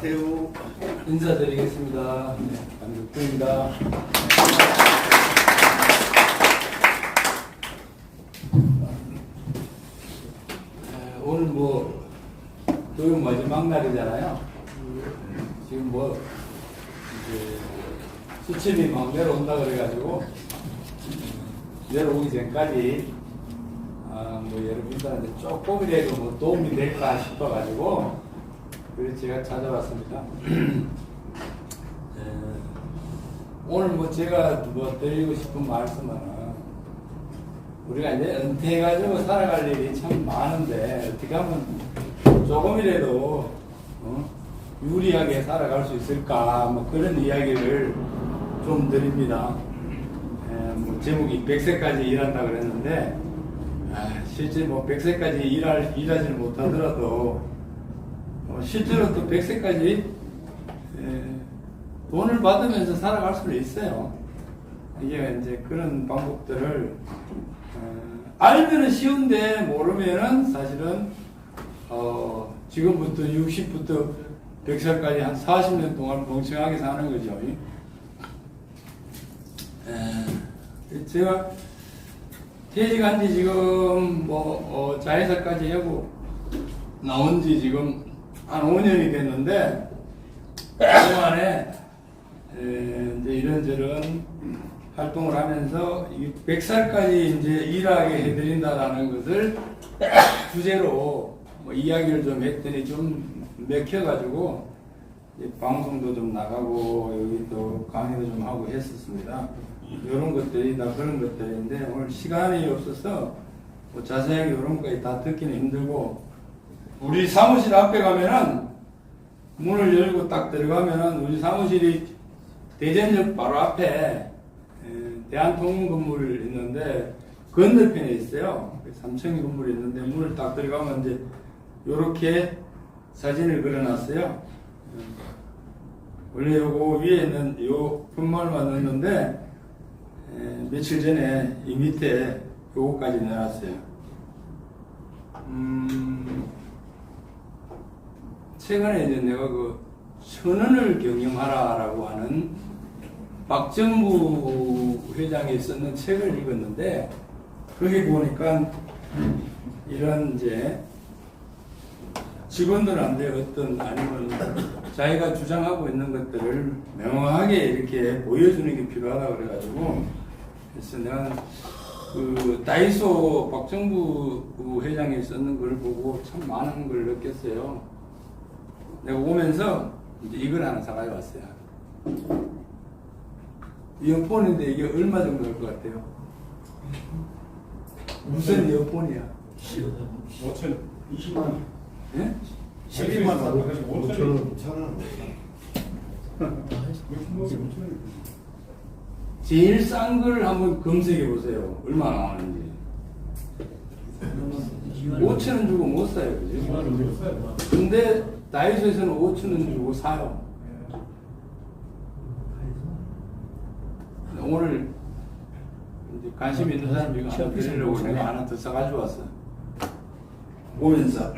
안녕하세요. 인사드리겠습니다. 네, 강덕구입니다. 오늘 교육 마지막 날이잖아요. 지금 이제 수침이 막 내려온다 그래가지고 내려오기 전까지 여러분들한테 조금이라도 도움이 될까 싶어가지고 그래서 제가 찾아왔습니다. 오늘 제가 드리고 싶은 말씀은 우리가 이제 은퇴해가지고 살아갈 일이 참 많은데 어떻게 하면 조금이라도 유리하게 살아갈 수 있을까 그런 이야기를 좀 드립니다. 제목이 100세까지 일한다 그랬는데 실제 100세까지 일하지는 못하더라도 실제로 또 100세까지 돈을 받으면서 살아갈 수는 있어요. 이게 이제 그런 방법들을 알면은 쉬운데 모르면은 사실은 지금부터 60부터 100살까지 한 40년 동안 멍청하게 사는 거죠. 제가 퇴직한 지 지금 자회사까지 하고 나온 지 지금 한 5년이 됐는데 그동안에 이제 이런저런 활동을 하면서 100살까지 이제 일하게 해드린다라는 것을 주제로 이야기를 좀 했더니 좀 맥혀가지고 방송도 좀 나가고 여기 또 강의도 좀 하고 했었습니다. 이런 것들이 다 그런 것들인데 오늘 시간이 없어서 자세하게 이런 것까지 다 듣기는 힘들고 우리 사무실 앞에 가면은 문을 열고 딱 들어가면은 우리 사무실이 대전역 바로 앞에 대한통운 건물 있는데 건너편에 있어요. 3층 건물이 있는데 문을 딱 들어가면 이제 요렇게 사진을 그려놨어요. 원래 요거 위에 있는 요 분말만 넣었는데 며칠 전에 이 밑에 요거까지 넣어놨어요. 최근에 이제 내가 천원을 경영하라라고 하는 박정부 회장이 썼는 책을 읽었는데 거기 보니까 이런 이제 직원들한테 아니면 자기가 주장하고 있는 것들을 명확하게 이렇게 보여주는 게 필요하다 그래가지고 그래서 내가 다이소 박정부 회장이 썼는 걸 보고 참 많은 걸 느꼈어요. 내가 오면서 이제 이걸 하나 사가지고 왔어요. 이어폰인데 이게 얼마 정도 할 것 같아요? 무슨 이어폰이야? 5천 20만 원. 예? 12만 원. 5천 원. 제일 싼 걸 한번 검색해 보세요. 얼마 나오는지. 5,000원 주고 못 사요. 그죠? 근데 다이소에서는 5,000원 주고 사요. 오늘 이제 관심 있는 사람 이거 하나 드리려고 내가 하나 더 사가지고 왔어. 오면서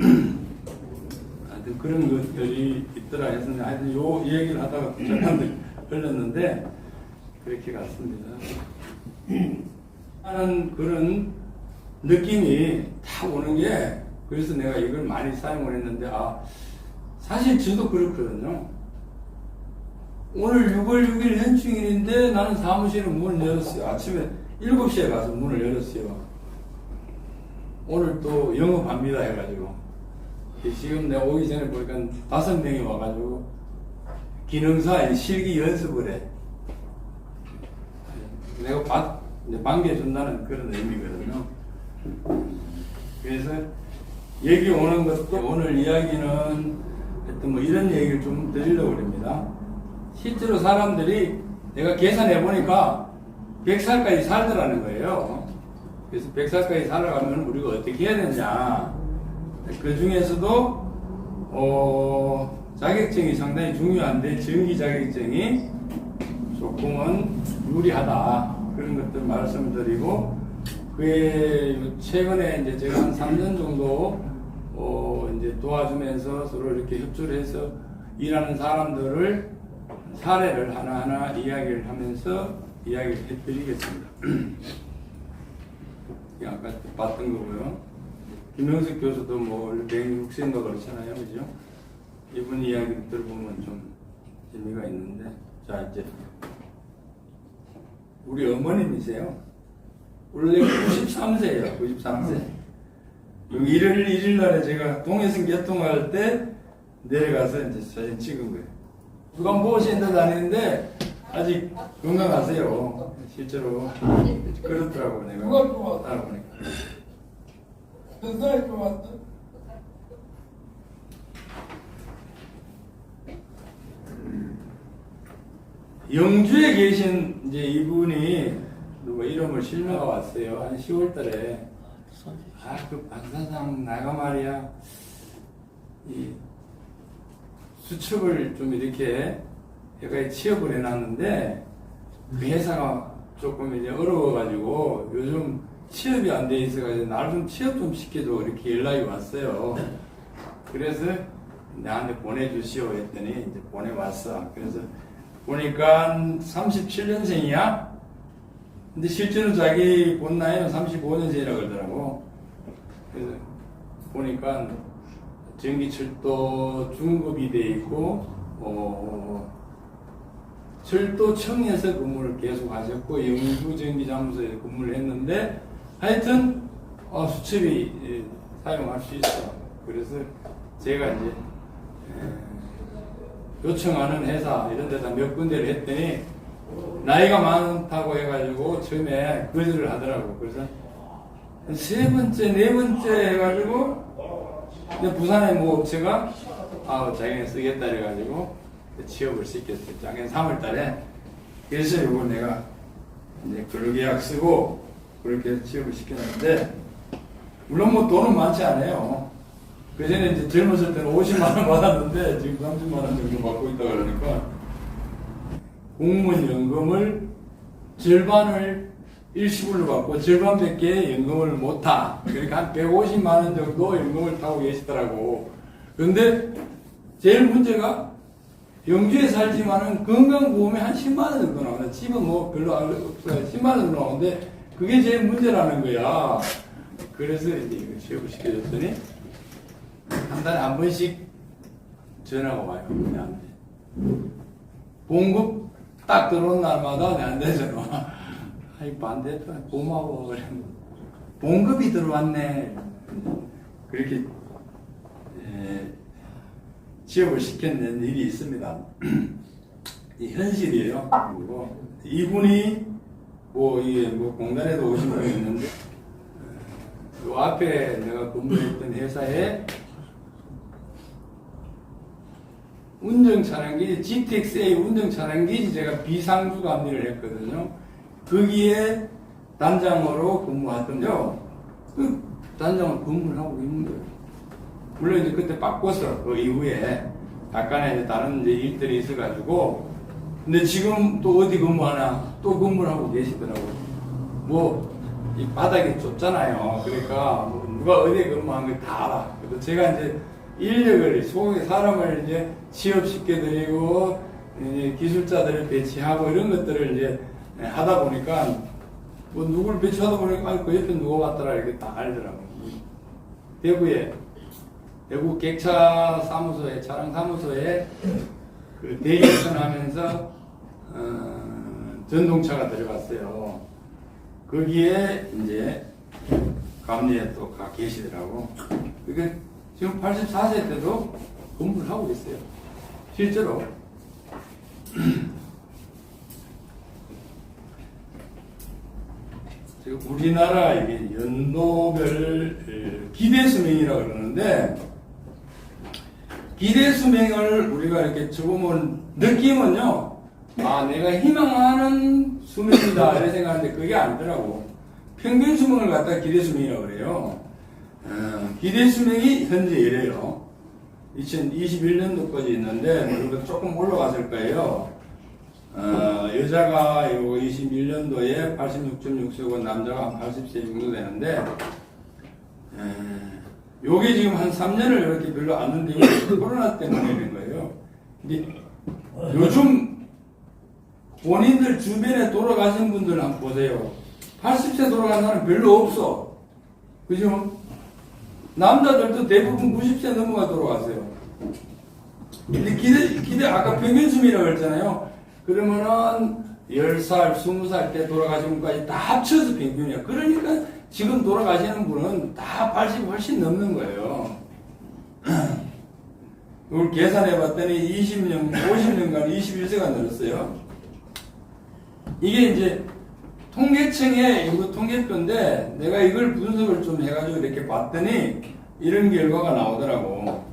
하여튼 그런 것들이 있더라 해서 하여튼 요 얘기를 하다가 잠깐 흘렀는데 그렇게 갔습니다. 하는 그런 느낌이 딱 오는 게 그래서 내가 이걸 많이 사용을 했는데 사실 저도 그렇거든요. 오늘 6월 6일 현충일인데 나는 사무실에 문을 열었어요. 아침에 7시에 가서 문을 열었어요. 오늘 또 영업합니다 해가지고 지금 내가 오기 전에 보니까 5명이 와가지고 기능사 실기 연습을 해. 내가 반겨준다는 그런 의미거든요. 그래서 여기 오는 것도 오늘 이야기는 하여튼 이런 얘기를 좀 드리려고 합니다. 실제로 사람들이 내가 계산해 보니까 100살까지 살더라는 거예요. 그래서 100살까지 살아가면 우리가 어떻게 해야 되냐. 그 중에서도 자격증이 상당히 중요한데 정기 자격증이 조금은 유리하다. 그런 것들 말씀드리고 그에 최근에 이제 제가 한 3년 정도 이제 도와주면서 서로 이렇게 협조를 해서 일하는 사람들을 사례를 하나하나 이야기를 하면서 이야기를 해드리겠습니다. 아까 봤던 거고요. 김영석 교수도 뭐 160인가 그렇잖아요, 그죠? 이분 이야기 들어보면 좀 재미가 있는데, 자 이제 우리 어머님이세요. 원래 93세예요, 93세. 1월 1일 날에 제가 동해선 개통할 때 내려가서 이제 사진 찍은 거예요. 누가 모시는데 다니는데 아직 건강하세요. 실제로 그렇더라고 내가. 누가 좋았어? 알아보니까. 몇 살 좋았어? 영주에 계신 이제 이분이 누가 이름을 실명가 왔어요. 한 10월달에. 그 박사장 나가 말이야. 이 수첩을 좀 이렇게 여기에 취업을 해놨는데 그 회사가 조금 이제 어려워가지고 요즘 취업이 안 돼 있어가지고 나를 좀 취업 좀 시켜줘 이렇게 연락이 왔어요. 그래서 나한테 보내주시오 했더니 이제 보내왔어. 그래서 보니까 37년생이야. 근데 실제로 자기 본 나이는 35년생이라고 그러더라고. 그래서 보니까 전기철도 중급이 돼 있고, 철도청에서 근무를 계속 하셨고, 영구전기자무소에 근무를 했는데, 하여튼, 수첩이 사용할 수 있어. 그래서 제가 이제, 요청하는 회사, 이런 데다 몇 군데를 했더니, 나이가 많다고 해가지고, 처음에 거절을 하더라고. 그래서, 세 번째, 네 번째 해가지고, 근데 부산의 뭐 업체가 자기네 쓰겠다 해가지고 취업을 시켰어요. 작년 3월 달에. 그래서 이거 내가 이제 근로계약 쓰고 그렇게 취업을 시켰는데, 물론 뭐 돈은 많지 않아요. 그 전에 이제 젊었을 때는 50만원 받았는데 지금 30만원 정도 받고 있다 그러니까 공무원 연금을 절반을 일시불로 받고 절반밖에 연금을 못 타. 그러니까 한 150만원 정도 연금을 타고 계시더라고. 근데 제일 문제가 영주에 살지만은 건강보험에 한 10만원 정도 나오는데 집은 뭐 별로 없어요. 10만원 정도 나오는데 그게 제일 문제라는 거야. 그래서 이제 이거 취업을 시켜줬더니 한 달에 한 번씩 전화가 와요. 내한테. 봉급 딱 들어온 날마다 내한테 전화. 아이 반대했다. 고마워. 그래. 봉급이 들어왔네. 그렇게 취업을 시켰는 일이 있습니다. 이 현실이에요. 그리고 이분이 이게 공단에도 오신 분이 있는데 요 앞에 내가 근무했던 회사에 운전차량기지, GTX-A 운전차량기지 제가 비상주 감리를 했거든요. 거기에 단장으로 근무하던데요. 그 단장을 근무를 하고 있는 거예요. 물론 이제 그때 바꿔서 그 이후에 약간의 이제 다른 이제 일들이 있어가지고, 근데 지금 또 어디 근무하나 또 근무를 하고 계시더라고요. 이 바닥이 좁잖아요. 그러니까 누가 어디에 근무한 걸 다 알아. 그래서 제가 이제 인력을, 사람을 이제 취업시켜드리고, 이제 기술자들을 배치하고 이런 것들을 이제 하다 보니까, 누굴 배치하다 보니까, 그 옆에 누가 왔더라, 이렇게 다 알더라고. 대구 객차 사무소에, 차량 사무소에 그 대기선 하면서, 전동차가 들어갔어요. 거기에 이제 감리에 또 가 계시더라고. 그게 지금 84세 때도 근무를 하고 있어요. 실제로. 우리나라 이게 연도별 기대수명이라고 그러는데, 기대수명을 우리가 이렇게 적으면 느낌은요, 내가 희망하는 수명이다 이렇게 생각하는데 그게 아니더라고. 평균 수명을 갖다가 기대수명이라고 그래요. 기대수명이 현재 이래요. 2021년도까지 있는데 이거 조금 올라갔을 거예요. 여자가 21년도에 86.6세고 남자가 한 80세 정도 되는데, 요게 지금 한 3년을 이렇게 별로 안 는데 코로나 때문에 그런 거예요. 이게 요즘 본인들 주변에 돌아가신 분들 한번 보세요. 80세 돌아간 사람 별로 없어. 그죠? 남자들도 대부분 90세 넘어가 돌아가세요. 근데 기대 아까 평균 수명이라고 했잖아요. 그러면은 10살, 20살 때 돌아가신 분까지 다 합쳐서 평균이야. 그러니까 지금 돌아가시는 분은 다 80 훨씬 넘는 거예요. 이걸 계산해 봤더니 20년, 50년간 21세가 늘었어요. 이게 이제 통계청의 이거 통계표인데 내가 이걸 분석을 좀 해가지고 이렇게 봤더니 이런 결과가 나오더라고.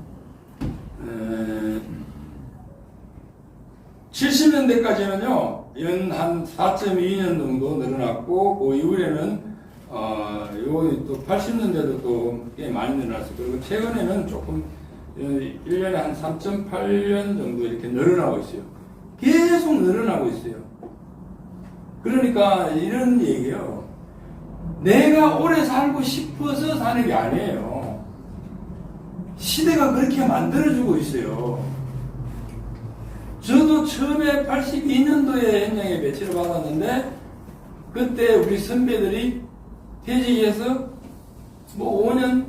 70년대까지는요, 연 한 4.2년 정도 늘어났고, 그 이후에는, 요 또 80년대도 또 꽤 많이 늘어났어요. 그리고 최근에는 조금, 1년에 한 3.8년 정도 이렇게 늘어나고 있어요. 계속 늘어나고 있어요. 그러니까 이런 얘기예요. 내가 오래 살고 싶어서 사는 게 아니에요. 시대가 그렇게 만들어주고 있어요. 저도 처음에 82년도에 현장에 배치를 받았는데 그때 우리 선배들이 퇴직해서 뭐 5년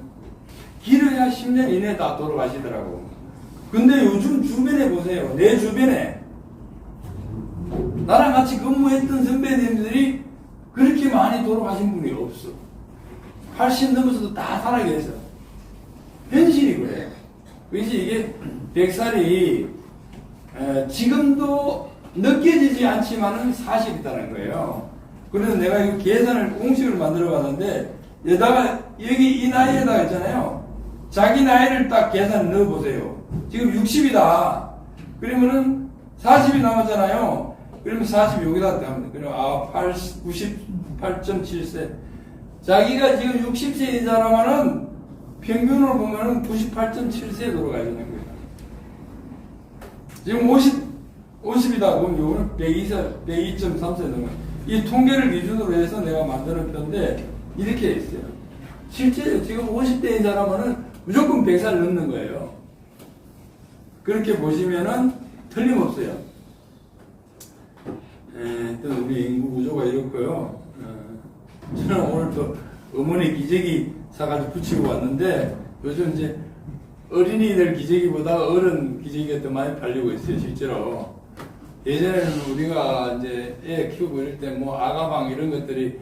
길어야 10년 이내에 다 돌아가시더라고. 근데 요즘 주변에 보세요. 내 주변에 나랑 같이 근무했던 선배님들이 그렇게 많이 돌아가신 분이 없어. 80 넘어서도 다 살아 계셔. 현실이 그래. 그래서 이게 100살이 지금도 느껴지지 않지만은 사실이다는 거예요. 그래서 내가 이거 계산을 공식을 만들어 봤는데 여기다가 여기 이 나이에다가 있잖아요. 자기 나이를 딱 계산을 넣어 보세요. 지금 60이다. 그러면은 40이 남았잖아요. 그러면 40 여기다 하면 돼. 그럼 98.7세. 자기가 지금 60세인 사람은 평균으로 보면은 98.7세에 돌아가야 되는 거예요. 지금 50이다. 그럼 요거는 102.3세 넘어요. 이 통계를 기준으로 해서 내가 만들었던데 이렇게 있어요. 실제 지금 50대인 사람은 무조건 100살 넘는 거예요. 그렇게 보시면은 틀림없어요. 또 우리 인구 구조가 이렇고요. 저는 오늘 또 어머니 기저귀 사가지고 붙이고 왔는데 요즘 이제 어린이들 기저귀보다 어른 기저귀가 더 많이 팔리고 있어요, 실제로. 예전에는 우리가 이제 애 키우고 이럴 때 뭐 아가방 이런 것들이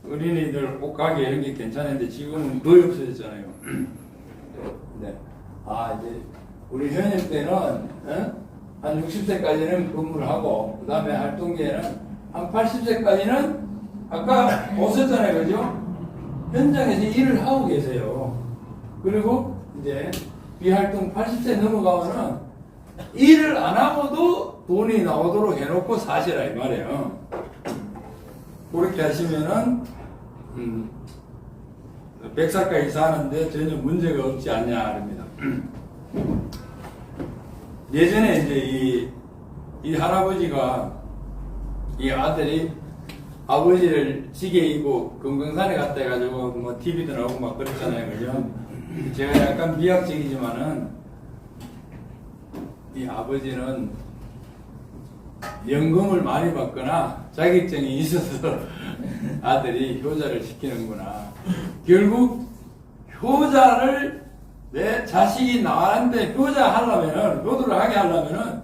어린이들 옷가게 이런 게 괜찮은데 지금은 거의 없어졌잖아요. 네. 이제 우리 현역 때는 한 60세까지는 근무를 하고 그 다음에 활동기에는 한 80세까지는 아까 오셨잖아요, 그죠? 현장에서 일을 하고 계세요. 그리고 이제 비활동 80세 넘어가면은 일을 안 하고도 돈이 나오도록 해놓고 사시라 이 말이에요. 그렇게 하시면은 100살까지 사는데 전혀 문제가 없지 않냐 합니다. 예전에 이제 이 할아버지가 이 아들이 아버지를 지게 입고 금강산에 갔다 해가지고 뭐 TV도 나오고 막 그랬잖아요, 그죠? 제가 약간 미학적이지만은 이 아버지는 연금을 많이 받거나 자격증이 있어서 아들이 효자를 시키는구나. 결국 효자를 내 자식이 나한테 효자 하려면은, 효도를 하게 하려면은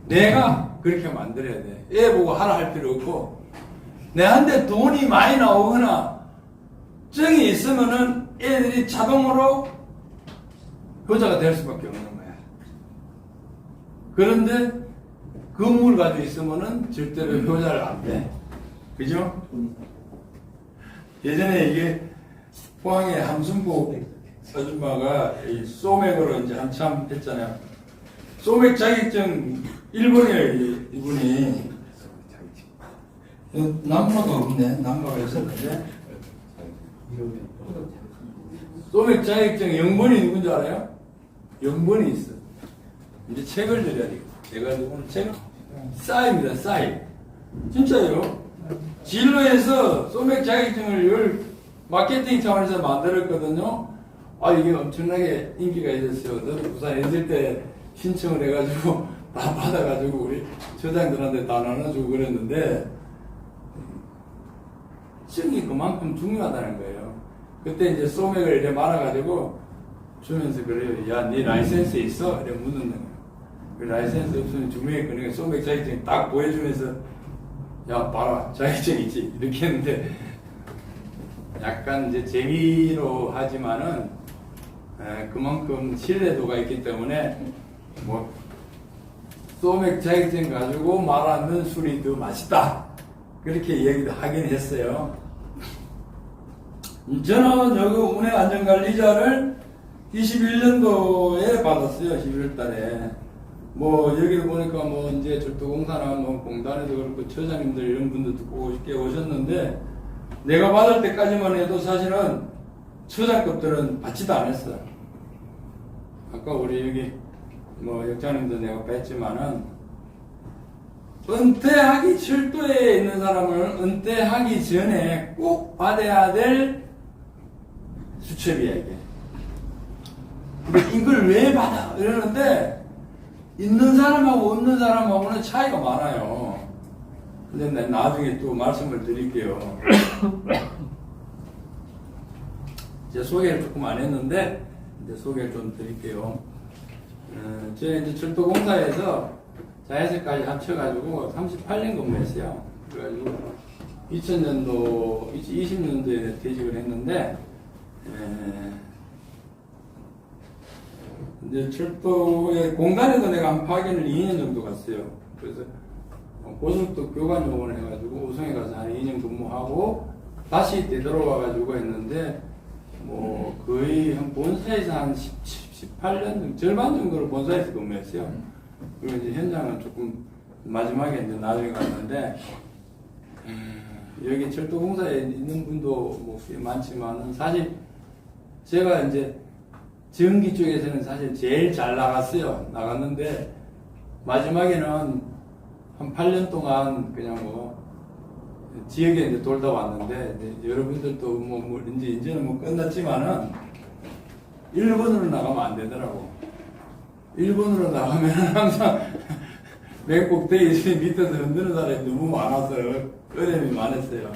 내가 그렇게 만들어야 돼. 애 보고 하라 할 필요 없고, 내한테 돈이 많이 나오거나 정이 있으면은 애들이 자동으로 효자가 될 수밖에 없는 거야. 그런데 건물 가지고 있으면은 절대로 효자를 안 돼. 그죠? 예전에 이게 포항의 함순복 아줌마가 이 소맥으로 이제 한참 했잖아요. 소맥 자격증 1번이에요, 이분이. 남파가 없네. 남파가 있었는데. 소맥 자격증 0번이 누군지 알아요? 0번이 있어. 이제 책을 드려야 되겠다. 내가 오늘 책을 싸입니다. 싸이. 진짜요. 진로에서 소맥 자격증을 마케팅 차원에서 만들었거든요. 이게 엄청나게 인기가 있었어요. 저도 부산에 있을 때 신청을 해가지고 다 받아가지고 우리 처장들한테 다 나눠주고 그랬는데 정이 그만큼 중요하다는 거예요. 그때 이제 소맥을 이렇게 말아가지고 주면서 그래요. 야, 네 라이센스 있어? 이렇게 묻는 거예요. 그 라이센스 없으면 주명에 그러니까 소맥 자격증 딱 보여주면서 야, 봐라, 자격증 있지. 이렇게 했는데 약간 이제 재미로 하지만은 그만큼 신뢰도가 있기 때문에 뭐 소맥 자격증 가지고 말하는 술이 더 맛있다. 그렇게 얘기도 하긴 했어요. 저는 여기 운해안전관리자를 21년도에 받았어요. 11월 달에. 뭐, 여기를 보니까 뭐, 이제 철도공사나 뭐, 공단에도 그렇고, 처장님들 이런 분들도 꽤 오셨는데, 내가 받을 때까지만 해도 사실은 처장급들은 받지도 않았어. 아까 우리 여기, 뭐, 역장님도 내가 뵀지만은, 은퇴하기, 철도에 있는 사람을 은퇴하기 전에 꼭 받아야 될 수첩이야, 이게. 근데 이걸 왜 받아? 이러는데, 있는 사람하고 없는 사람하고는 차이가 많아요. 근데 나중에 또 말씀을 드릴게요. 이제 소개를 조금 안 했는데, 이제 소개를 좀 드릴게요. 제가 이제 철도공사에서 자회사까지 합쳐가지고 38년 근무했어요. 그래가지고 2020년도에 퇴직을 했는데, 이제 철도의 공단에도 내가 한 파견을 2년 정도 갔어요. 그래서 고속도 교관 요원을 해가지고 우성에 가서 한 2년 근무하고 다시 되돌아와가지고 했는데 뭐 거의 한 본사에서 한 18년 절반 정도를 본사에서 근무했어요. 그리고 이제 현장은 조금 마지막에 이제 나중에 갔는데 여기 철도공사에 있는 분도 뭐 많지만은 사실 제가 이제 전기 쪽에서는 사실 제일 잘 나갔는데 마지막에는 한 8년 동안 그냥 뭐 지역에 이제 돌다 왔는데 이제 여러분들도 뭐 이제는 뭐 끝났지만은 일본으로 나가면 안 되더라고. 일본으로 나가면 항상 맨 꼭대기 밑에서 흔드는 사람이 너무 많아서 어려움이 많았어요.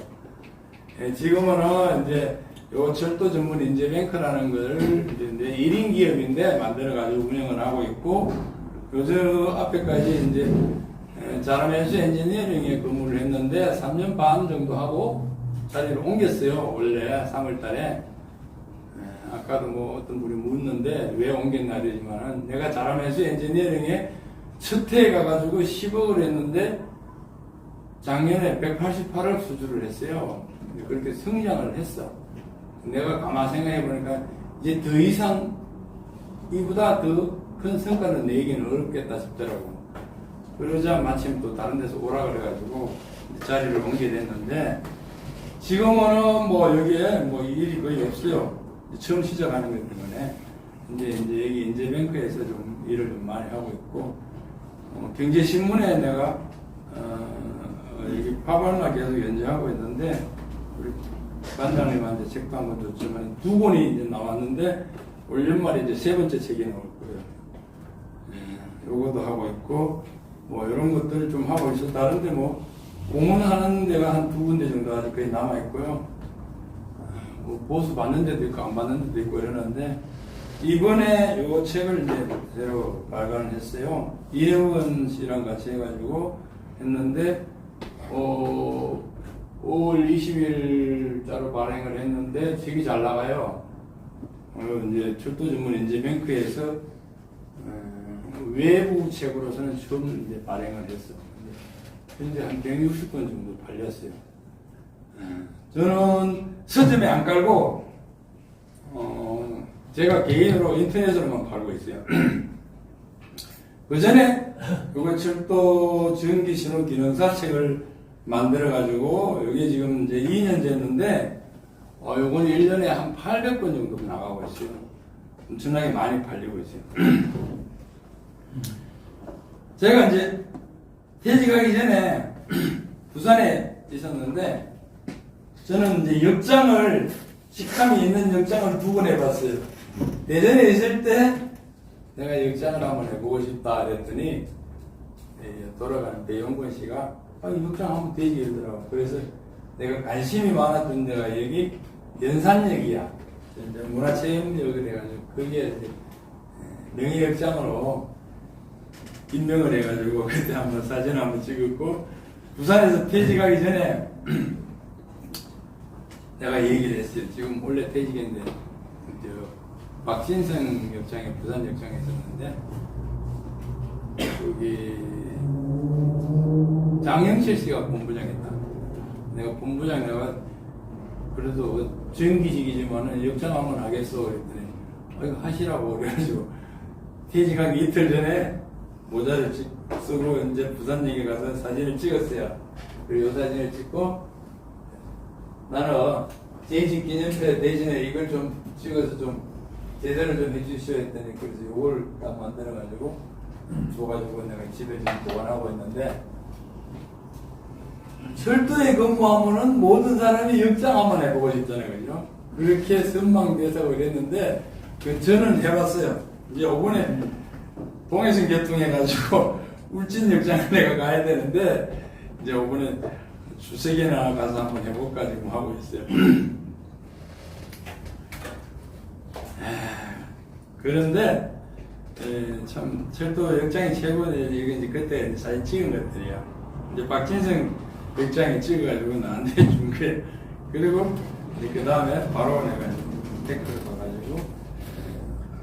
지금은 이제 요 철도 전문 인재뱅크라는 걸 이제 1인 기업인데 만들어가지고 운영을 하고 있고, 요저 앞에까지 이제 자라면서 엔지니어링에 근무를 했는데 3년 반 정도 하고 자리를 옮겼어요. 원래 3월 달에. 아까도 뭐 어떤 분이 묻는데 왜 옮겼나 그러지만은 내가 자라면서 엔지니어링에 첫 해에 가가지고 10억을 했는데 작년에 188억 수주를 했어요. 그렇게 성장을 했어. 내가 가만 생각해 보니까 이제 더 이상 이보다 더 큰 성과를 내기는 어렵겠다 싶더라고. 그러자 마침 또 다른 데서 오라 그래가지고 자리를 옮게 됐는데 지금은 뭐 여기에 뭐 일이 거의 없어요. 처음 시작하는 거기 때문에 이제 여기 인재뱅크에서 좀 일을 좀 많이 하고 있고 경제신문에 내가 여기 파발나 계속 연재하고 있는데 우리 반장님한테 책도 한번 줬지만 2권이 이제 나왔는데 올 연말에 이제 3번째 책이 나올 거예요. 요것도 하고 있고 뭐 이런 것들을 좀 하고 있어. 다른데 뭐 공헌하는 데가 한 2군데 정도 아직 거의 남아 있고요. 뭐 보수 받는 데도 있고 안 받는 데도 있고 이러는데 이번에 요 책을 이제 새로 발간을 했어요. 이혜원 씨랑 같이 해가지고 했는데 5월 20일자로 발행을 했는데 책이 잘 나가요. 이제 철도 전문 인재뱅크에서 외부 책으로서는 처음 이제 발행을 했어요. 현재 한 160권 정도 팔렸어요. 저는 서점에 안 깔고 제가 개인으로 인터넷으로만 팔고 있어요. 그 전에 요거 철도 전기 신호 기능사 책을 만들어 가지고 여기 지금 이제 2년 됐는데 요건 1년에 한 800권 정도 나가고 있어요. 엄청나게 많이 팔리고 있어요. 제가 이제 퇴직하기 전에 부산에 있었는데 저는 이제 역장을 식당이 있는 역장을 2번 해봤어요. 대전에 있을 때 내가 역장을 한번 해보고 싶다 그랬더니 돌아가는 배용권 씨가 역장 하면 되지 이러더라고. 그래서 내가 관심이 많았던 데가 여기 연산역이야. 문화체험역을 해가지고 거기에 명예역장으로 임명을 해가지고 그때 한번 사진 한번 찍었고, 부산에서 퇴직하기 전에 내가 얘기를 했어요. 지금 원래 퇴직했는데 박진성 역장이 부산 역장에 있었는데 거기 장영실 씨가 본부장했다. 내가 본부장 내가 그래도 정기직이지만은 역장 한번 하겠어 그랬더니 이거 하시라고 그래가지고 퇴직하기 이틀 전에 모자를 쓰고 이제 부산역에 가서 사진을 찍었어요. 그리고 이 사진을 찍고 나는 퇴직 기념표 대신에 이걸 좀 찍어서 좀 제대로 좀 해주시오 했더니 그래서 이걸 딱 만들어가지고 줘가지고 내가 집에 좀 보관하고 있는데, 철도에 근무하면은 모든 사람이 역장 한번 해보고 싶잖아요. 그죠? 그렇게 선망돼서 그랬는데 저는 해봤어요. 이제 이번에 동해선 개통해가지고 울진 역장을 내가 가야 되는데 이제 이번에 주석이나 가서 한번 해볼까 지금 하고 있어요. 그런데 참 철도 역장이 최고네. 이게 이제 그때 사진 찍은 것들이야. 이제 박진성 역장이 찍어가지고 나한테 준 거예요. 그리고 이제 그 다음에 바로 내가 댓글을 봐가지고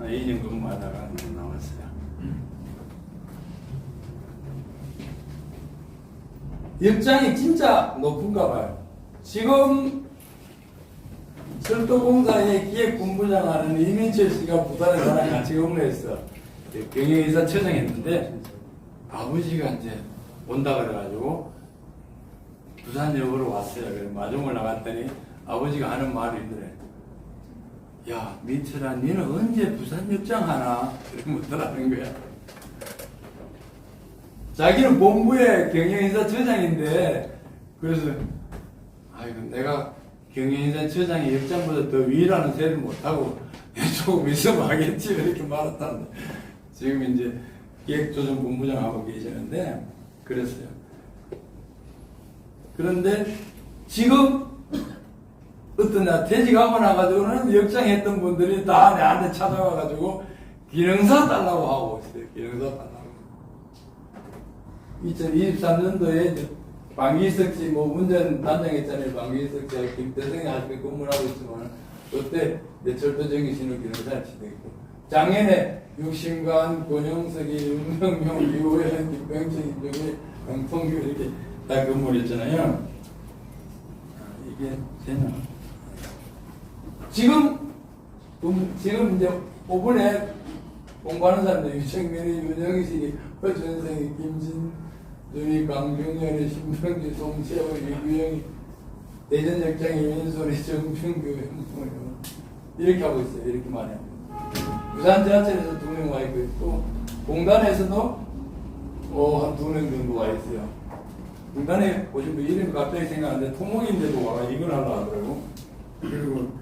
2년 근무하다가 나왔어요. 역장이 진짜 높은가 봐요. 지금 철도공사의 기획본부장 하는 이민철 씨가 부산에 나랑 같이 근무했어. 경영이사처장 했는데 아버지가 이제 온다 그래가지고 부산역으로 왔어요. 그래서 마중을 나갔더니 아버지가 하는 말이 있더래. 야, 민철아, 니는 언제 부산역장 하나? 이러더라는 거야. 자기는 본부의 경영인사처장인데, 그래서, 아이고, 내가 경영인사처장이 역장보다 더 위라는 소리를 못하고, 조금 있으면 하겠지, 이렇게 말했다는데, 지금 이제 기획조정본부장 하고 계시는데, 그랬어요. 그런데, 지금, 어떤 날 퇴직하고 나가지고는 역장했던 분들이 다 내한테 찾아와가지고, 기능사 달라고 하고 있어요. 기능사 달라고. 2023년도에 이제 방기석 씨, 운전 담당했잖아요. 방기석 씨하고 김대성이 아직 근무를 하고 있지만, 그때 내 철도정기 신호 기능사를 지냈고, 작년에 육신관, 권영석이, 윤명용, 이호연, 김병철, 김종일, 강통규 이렇게 다 근무를 했잖아요. 이게 되나? 지금 이제 5분에 공부하는 사람들, 유청민이, 윤영식이, 허준성이, 김진준이, 강병열이, 신병주, 송채호, 이규영이, 대전역장이, 윤소리, 정춘규, 이렇게 하고 있어요. 이렇게 많이 하고. 부산 지하철에서 2명 와 있고, 공단에서도 한 2명 정도 와 있어요. 공단에 오신 분 이름이 갑자기 생각하는데, 토목인데도 와, 이걸 하려고 하더라고. 그리고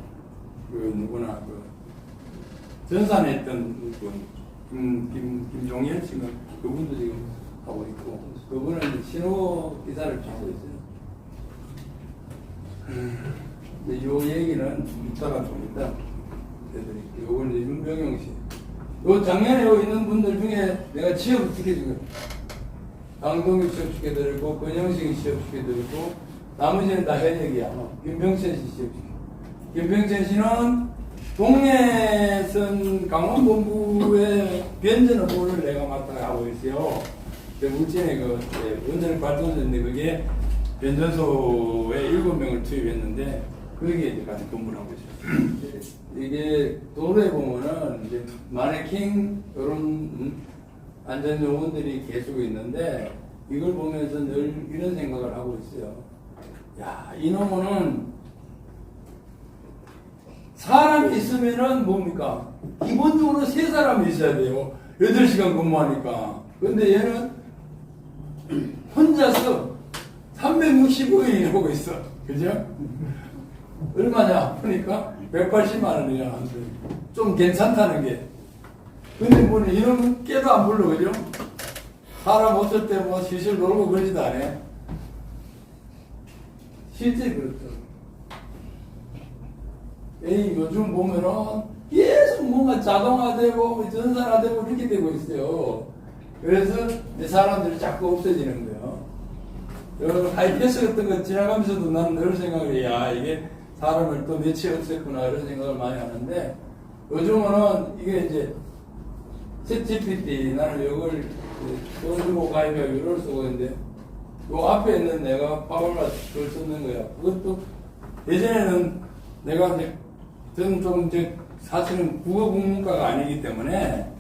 누구나 전산에 있던 김종현 지금 그분도 지금 하고 있고, 그분은 신호 기사를 하고 있어요. 근데 요 얘기는 이따가 좀 이따 해드릴게요. 요건 이제 윤병용 씨. 요 작년에 요 있는 분들 중에 내가 취업 시켜준 거예요. 강동규 취업 시켜드리고, 권영식이 취업 시켜드리고, 나머지는 다 현역이야. 김병천 씨 취업 시켜. 김병천 씨는 동해선 강원본부의 변전 업무를 내가 맡아가고 있어요. 울진에 원전 발전소인데 그게 변전소에 7명을 투입했는데 거기에 이제 같이 근무를 하고 있어요. 이게 도로에 보면은 이제 마네킹 이런 안전요원들이 계속 있는데 이걸 보면서 늘 이런 생각을 하고 있어요. 야, 이놈은 사람이 있으면은 뭡니까? 기본적으로 3사람이 있어야 돼요. 8시간 근무하니까. 근데 얘는 혼자서 365일 일하고 있어. 그죠? 얼마냐? 보니까 180만 원이야. 좀 괜찮다는 게. 근데 뭐 이놈은 깨도 안 불러, 그죠? 사람 없을 때 뭐 실실 놀고 그러지도 않아. 실제 그렇죠. 요즘 보면은 계속 뭔가 자동화되고 전산화되고 이렇게 되고 있어요. 그래서 사람들이 자꾸 없어지는 거예요. 여러분, 하이패스 같은 거 지나가면서도 나는 늘 생각을 해. 야, 이게 사람을 또 며칠 없앴구나, 이런 생각을 많이 하는데, 요즘은 이게 이제, 챗GPT, 나는 이걸 돈 주고 가입하고 이걸 쓰고 있는데, 요 앞에 있는 내가 파울라 그걸 쓰는 거야. 그것도, 예전에는 내가 이제, 저는 좀 이제, 사실은 국어 국문과가 아니기 때문에,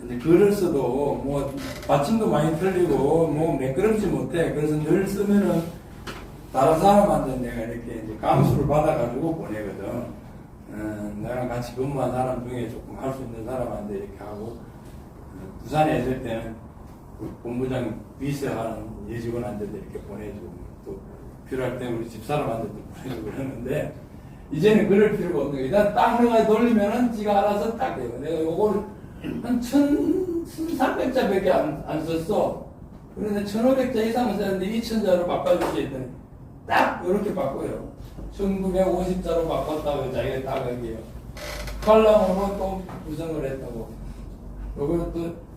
이제 글을 써도 뭐 받침도 많이 틀리고 뭐 매끄럽지 못해. 그래서 늘 쓰면은 다른 사람한테 내가 이렇게 이제 감수를 받아가지고 보내거든. 나랑 같이 근무한 사람 중에 조금 할 수 있는 사람한테 이렇게 하고, 부산에 있을 때는 그 본부장 비서하는 여직원한테도 이렇게 보내주고, 또 필요할 때 우리 집사람한테도 보내주고 그러는데, 이제는 그럴 필요가 없는 거야. 일단 딱 내가 돌리면은 지가 알아서 딱 해요. 내가 요걸 한 1300자밖에 안 썼어. 그런데 1500자 이상은 썼는데 2000자로 바꿔주시 했더니 딱 이렇게 바꿔요. 1950자로 바꿨다고 자기가 딱 여기요. 칼럼으로 또 구성을 했다고. 요걸 또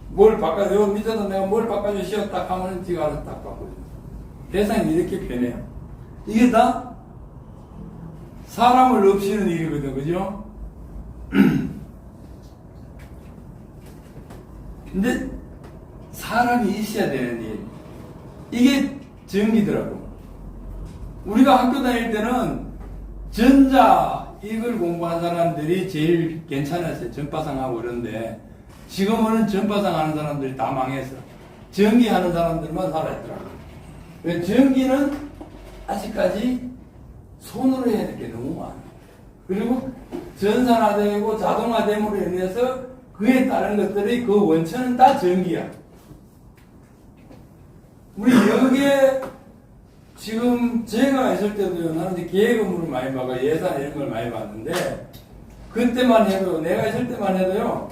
뭘 바꿔줘. 요 밑에서 내가 뭘 바꿔주시오 딱 하면 지가 알아서 딱 바꿔줘. 세상이 이렇게 변해요. 이게 다 사람을 없이는 일이거든, 그죠? 근데 사람이 있어야 되는 일. 이게 전기더라고. 우리가 학교 다닐 때는 전자 이걸 공부한 사람들이 제일 괜찮았어요. 전파상하고 그런데 지금은 전파상 하는 사람들이 다 망했어. 전기 하는 사람들만 살아있더라고. 전기는 아직까지 손으로 해야 될 게 너무 많아. 그리고 전산화되고 자동화됨으로 인해서 그에 따른 것들이 그 원천은 다 전기야. 우리 여기에 지금 제가 있을 때도요, 나는 이제 기획 업무를 많이 봐가 예산 이런 걸 많이 봤는데, 그때만 해도, 내가 있을 때만 해도요,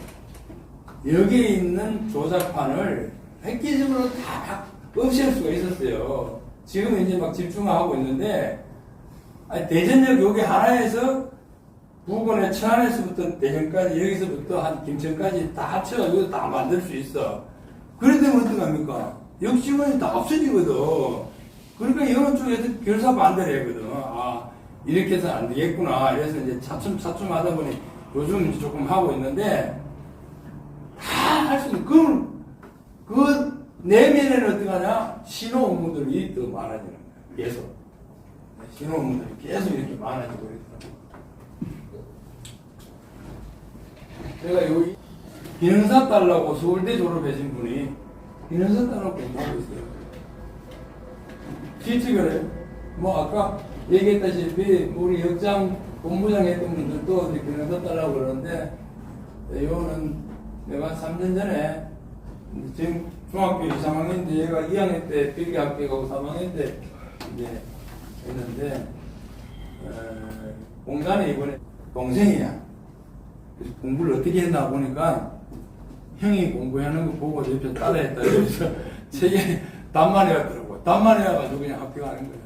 여기에 있는 조작판을 획기적으로 다 없앨 수가 있었어요. 지금은 이제 막 집중하고 있는데, 아니, 대전역 여기 하나에서 부근의 천안에서부터 대전까지, 여기서부터 한 김천까지 다 합쳐가지고 다 만들 수 있어. 그런데 어떡합니까? 역직원이 다 없어지거든. 그러니까 이런 쪽에서 결사 반대를 하거든. 아, 이렇게 해서 안 되겠구나. 그래서 이제 차츰 하다 보니 요즘 이제 조금 하고 있는데, 다 할 수 있는, 그 내면에는 어떡하냐? 신호 업무들이 더 많아지는 거야. 계속. 신호 업무들이 계속 이렇게 많아지고 있어. 제가 여기 비능사 딸라고 서울대 졸업하신 분이 비능사 딸라고 공부하고 있어요. 실제 그래요. 뭐 아까 얘기했다시피 우리 역장 본부장 했던 분들도 비능사 딸라고 그러는데, 이거는 내가 3년 전에 지금 중학교 2~3학년인데 얘가 2학년 때 필기 합격하고 3학년 때 이제 했는데, 공단에 이번에 동생이야. 그래서 공부를 어떻게 했나 보니까 형이 공부하는 거 보고 옆에 따라했다. 그래서 책에 답만 해왔더라고. 답만 해와가지고 그냥 합격하는 거야.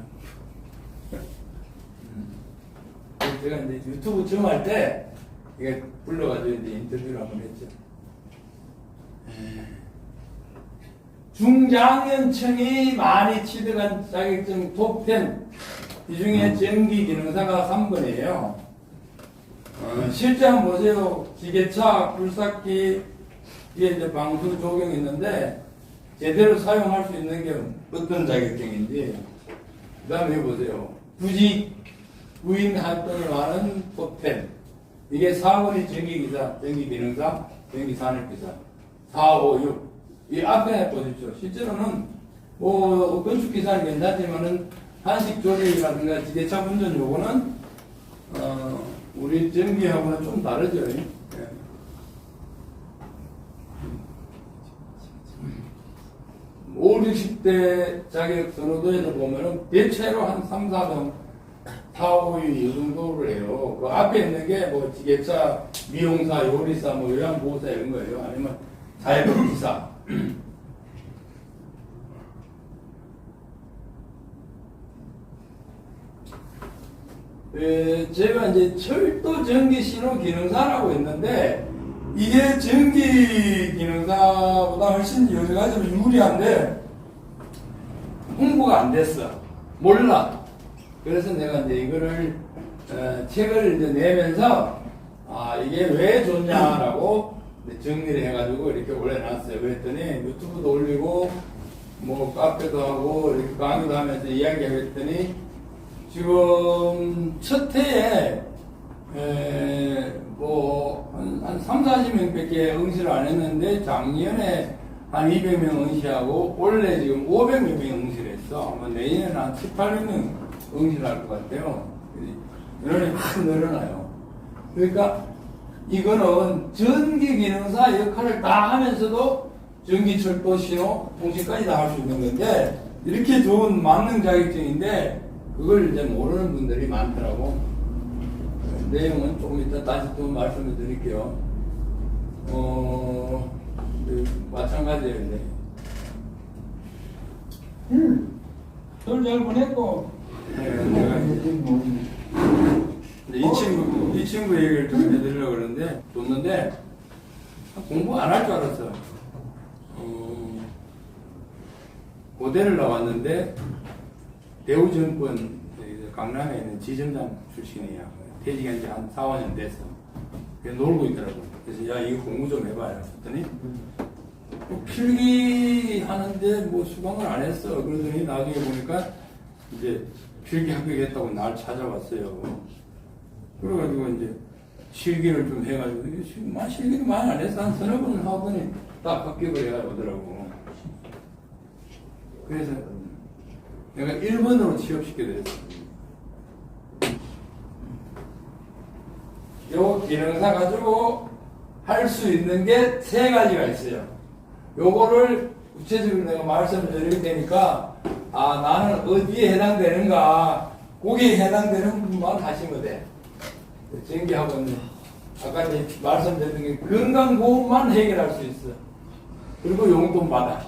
그래서 제가 이제 유튜브 처음 할 때 이게 불러가지고 이제 인터뷰를 한번 했죠. 중장년층이 많이 취득한 자격증 톱10. 이 중에 전기 기능사가 3번이에요. 실제 한번 보세요. 기계차, 굴삭기, 이게 이제 방수 조경이 있는데, 제대로 사용할 수 있는 게 어떤 자격증인지. 그 다음에 보세요. 구직, 구인 활동이 많은 톱10. 이게 4번이 전기기사, 전기기능사, 전기산업기사. 4, 5, 6. 이 앞에 보십시오. 실제로는 뭐 건축기사는 괜찮지만은 한식 조리라든가 기계차 운전 요거는 우리 전기하고는 좀 다르죠. 예. 50, 60대 자격 선호도에서 보면은 대체로 한 3, 4등 4, 5위 이 정도를 해요. 그 앞에 있는 게 뭐 기계차, 미용사, 요리사, 뭐 요양보호사 이런 거예요. 아니면 자영업기사. 제가 이제 철도 전기 신호 기능사라고 했는데 이게 전기 기능사보다 훨씬 여러 가지로 유리한데 홍보가 안 됐어. 몰라. 그래서 내가 이제 이거를 책을 이제 내면서 이게 왜 좋냐라고 정리를 해가지고 이렇게 올려놨어요. 그랬더니 유튜브도 올리고 뭐 카페도 하고 이렇게 강의도 하면서 이야기하고 했더니 지금 첫 해에 한 3, 40명밖에 응시를 안 했는데 작년에 한 200명 응시하고 올해 지금 500명 응시를 했어. 아마 내년에는 한 7, 800명 응시를 할 것 같아요. 인원이 확 늘어나요. 그러니까 이거는 전기 기능사 역할을 다 하면서도 전기, 철도, 신호, 통신까지 다 할 수 있는 건데 이렇게 좋은 만능 자격증인데 그걸 이제 모르는 분들이 많더라고. 내용은 조금 이따 다시 또 말씀을 드릴게요. 마찬가지예요. 잘 보냈고. 이 친구 얘기를 좀 해드리려고 그러는데, 줬는데, 공부 안 할 줄 알았어. 고대를 나왔는데, 대우증권, 강남에 있는 지점장 출신이야. 퇴직한 지 한 4, 5년 됐어. 그래서 놀고 있더라고. 그래서 야, 이거 공부 좀 해봐요. 그랬더니, 필기하는데 뭐 수강을 안 했어. 그러더니 나중에 보니까 이제 필기 합격했다고 날 찾아왔어요. 그래가지고 이제 실기를 좀 해가지고 실기를 많이 안 했어. 한 서너 번 하더니 딱 합격을 해오더라고. 그래서 내가 1번으로 취업시키게 됐어. 요 기능사 가지고 할 수 있는 게 3가지가 있어요. 요거를 구체적으로 내가 말씀을 드릴 테니까 나는 어디에 해당되는가 거기에 해당되는 부분만 하시면 돼. 전기하고는 아까 이제 말씀드린 게 건강보험만 해결할 수 있어. 그리고 용돈 받아.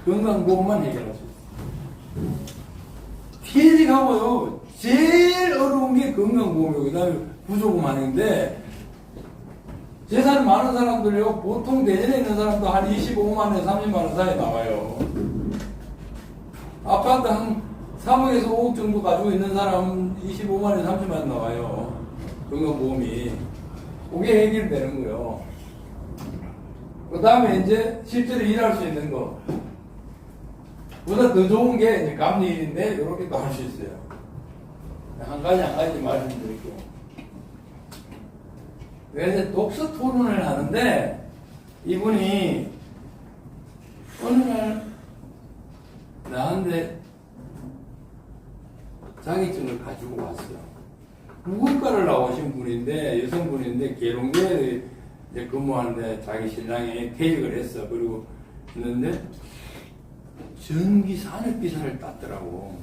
건강보험만 해결할 수 있어. 퇴직하고요 제일 어려운 게 건강보험이고 그 다음에 부조금 하는데 재산 많은 사람들요 보통 대전에 있는 사람도 한 25만원 30만원 사이 나와요. 아파트 한 3억에서 5억 정도 가지고 있는 사람 25만원 30만원 나와요. 건강보험이. 그게 해결되는 거예요. 그 다음에 이제 실제로 일할 수 있는 거 보다 더 좋은 게 이제 감리일인데 이렇게 또 할 수 있어요. 한 가지 말씀드릴게요. 그래서 독서 토론을 하는데 이분이 어느 날 나한테 자격증을 가지고 왔어요. 국어과를 나오신 분인데 여성분인데 계룡대에 근무하는데 자기 신랑이 퇴직을 했어. 그리고 있는데 전기 산업기사를 땄더라고.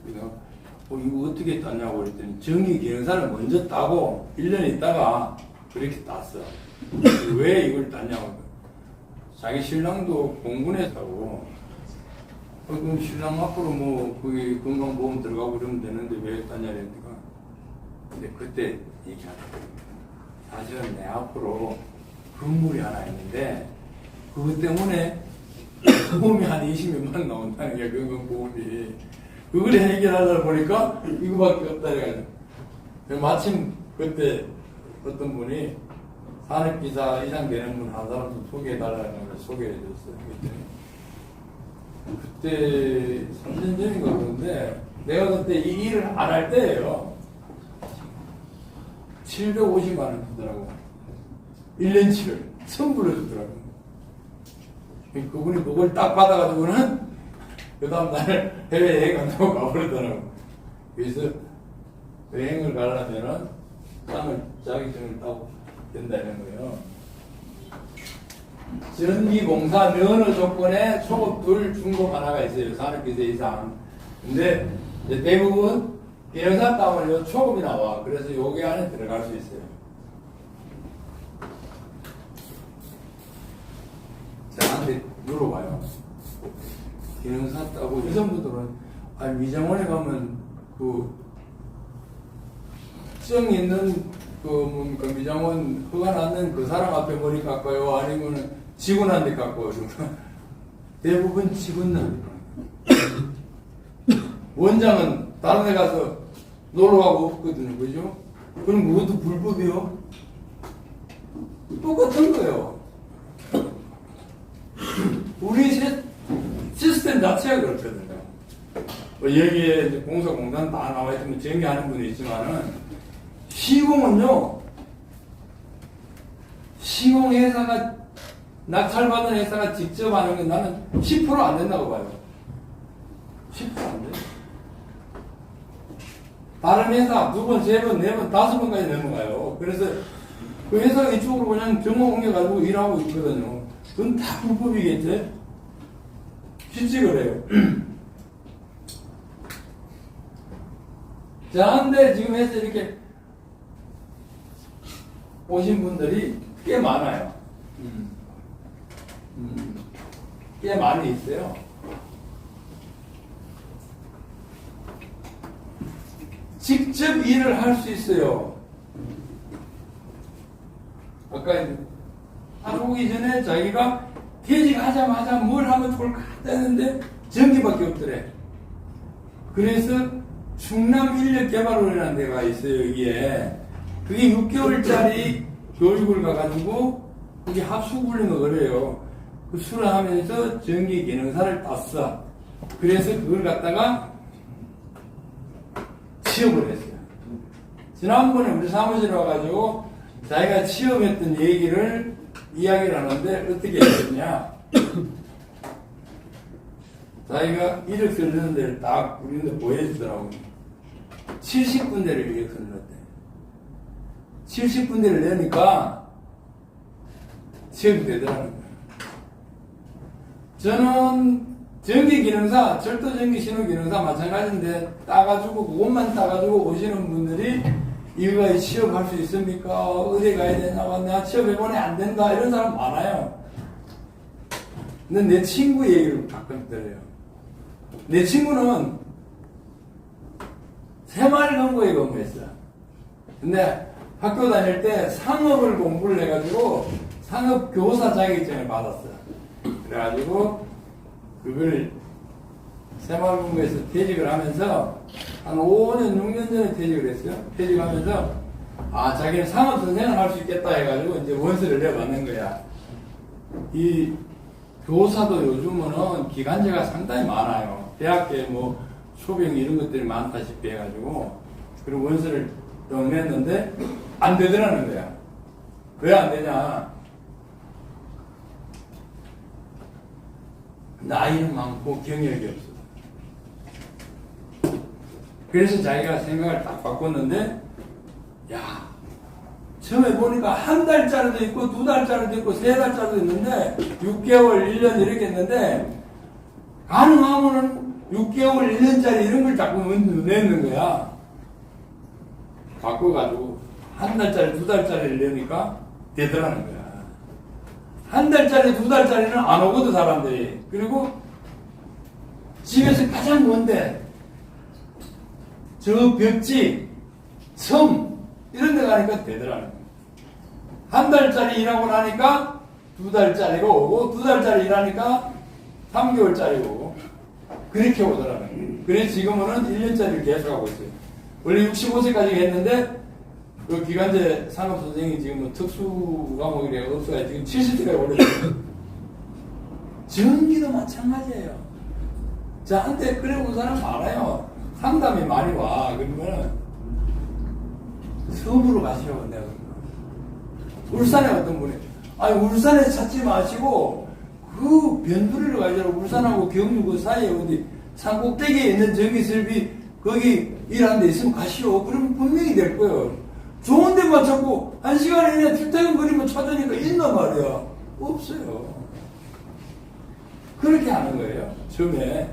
그래서 이거 어떻게 땄냐고 그랬더니 전기 기능사를 먼저 따고 1년 있다가 그렇게 땄어. 왜 이걸 땄냐고. 자기 신랑도 공군에서고 그럼 신랑 앞으로 뭐 거기 건강보험 들어가고 그러면 되는데 왜 땄냐 그랬더니 근데 그때 얘기하더라고. 사실은 내 앞으로 건물이 하나 있는데 그것 때문에 보험이 한 20몇만 나온다는 게 건강보험이. 그걸 해결하다 보니까 이거밖에 없다 해가지고 마침 그때 어떤 분이 산업기사 이상 되는 분 한 사람 좀 소개해달라는 걸 소개해줬어요. 그때 3년 전인가 그런데 내가 그때 이 일을 안 할 때예요. 750만 원 주더라고. 1년치를 선물로 주더라고. 그분이 그걸 딱 받아가지고는 그 다음날 해외여행 간다고 가버리더라고. 그래서 여행을 가려면은 자격증을 따고 된다는 거예요. 전기공사 면허 조건에 초급 2, 중급 하나가 있어요. 산업기사 이상. 근데 이제 대부분 기능사 따면 요 초급이 나와. 그래서 요게 안에 들어갈 수 있어요. 저한테 물어봐요. 기능사 따고 여성분들은 미장원에 가면 정 있는 뭡니까 미장원 허가 났는 그 사람 앞에 머리 깎아요? 아니면 직원한테 깎아요? 대부분 직원한테. 원장은 다른 데 가서 놀러 가고 없거든요. 그죠? 그럼 그것도 불법이요? 똑같은 거예요. 우리 시스템 자체가 그렇거든요. 여기에 이제 공사공단 다 나와 있으면 정리하는 분이 있지만은 시공은요, 시공회사가 낙찰받은 회사가 직접 하는 건 나는 10% 안 된다고 봐요. 10% 안 돼요. 다른 회사 2번, 3번, 4번, 5번까지 넘어가요. 그래서 그 회사가 이쪽으로 그냥 경호 옮겨가지고 일하고 있거든요. 그건 다 불법이겠지? 실제 그래요. 자, 근데 지금 해서 이렇게 오신 분들이 꽤 많아요. 꽤 많이 있어요. 직접 일을 할 수 있어요. 아까 하루기 전에 자기가 퇴직하자마자 뭘 하면 좋을까 했는데 전기밖에 없더래. 그래서 충남인력개발원이라는 데가 있어요. 여기에 그게 6개월짜리 교육을 가가지고 그게 합숙훈련을 그래요. 그 수련하면서 전기기능사를 땄어. 그래서 그걸 갖다가 취업을 했어요. 지난번에 우리 사무실에 와가지고 자기가 취업했던 얘기를 이야기를 하는데 어떻게 했느냐. 자기가 이력서 넣는 데를 딱 우리한테 보여주더라고요. 70군데를 이력서 넣었대. 70군데를 내니까 취업이 되더라는 거예요. 저는 전기기능사, 철도전기신호기능사 마찬가지인데 따가지고 그것만 따가지고 오시는 분들이 이거에 취업할 수 있습니까? 어디 가야 되나? 내가 취업해보니 안 된다. 이런 사람 많아요. 근데 내 친구 얘기를 가끔 들어요. 내 친구는 새마을금고에 근무했어. 근데 학교 다닐 때 상업을 공부를 해가지고 상업교사 자격증을 받았어. 그래가지고 그걸 새마을금고에서 퇴직을 하면서 한 5년, 6년 전에 퇴직을 했어요. 퇴직하면서 자기는 상업선생을 할 수 있겠다 해가지고 이제 원서를 내봤는 거야. 이 교사도 요즘은 기간제가 상당히 많아요. 대학교에 뭐 초병 이런 것들이 많다시피 해가지고 그리고 원서를 냈는데 안 되더라는 거야. 왜 안 되냐? 나이는 많고 경력이 없어. 그래서 자기가 생각을 딱 바꿨는데, 야, 처음에 보니까 한 달짜리도 있고, 2달짜리도 있고, 3달짜리도 있는데, 6개월, 1년 이렇게 했는데, 가능하면은 6개월, 1년짜리 이런 걸 자꾸 내는 거야. 바꿔가지고, 한 달짜리, 2달짜리를 내니까 되더라는 거야. 한 달짜리, 2달짜리는 안 오거든, 사람들이. 그리고 집에서 가장 먼데, 저 벽지, 섬, 이런 데 가니까 되더라는 거예요. 한 달짜리 일하고 나니까 2달짜리가 오고, 2달짜리 일하니까 3개월짜리가 오고, 그렇게 오더라는 거예요. 그래서 지금은 1년짜리를 계속하고 있어요. 원래 65세까지 했는데, 그 기간제 산업선생이 지금 뭐 특수 과목이래 없어요. 지금 70세까지 올렸어요. 전기도 마찬가지예요. 저한테 그래 온 사람 많아요. 상담이 많이 와. 그러면 섬으로 가시라고 내가 울산에 어떤 분이 울산에 찾지 마시고 그 변두리로 가시라고. 울산하고 경주 그 사이에 어디 산꼭대기에 있는 전기설비 거기 일하는 데 있으면 가시오. 그러면 분명히 될 거예요. 좋은 데만 찾고 1시간 이내 출퇴근거리만 찾으니까 있나 말이야. 없어요. 그렇게 하는 거예요. 처음에.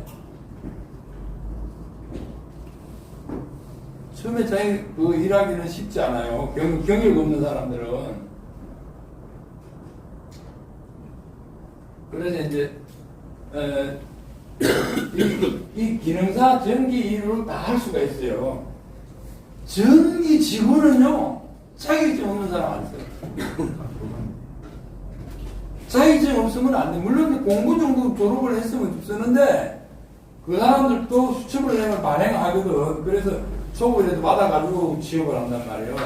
처음에 자기 그 일하기는 쉽지 않아요. 경력 없는 사람들은. 그래서 이제 이 기능사 전기 일을 다 할 수가 있어요. 전기 직원은요 자격증 없는 사람 안 써요. 자격증 없으면 안 돼. 물론 공부 정도 졸업을 했으면 쓰는데 그 사람들도 수첩을 내면 발행하거든. 그래서 초급이라도 받아가지고 취업을 한단 말이에요.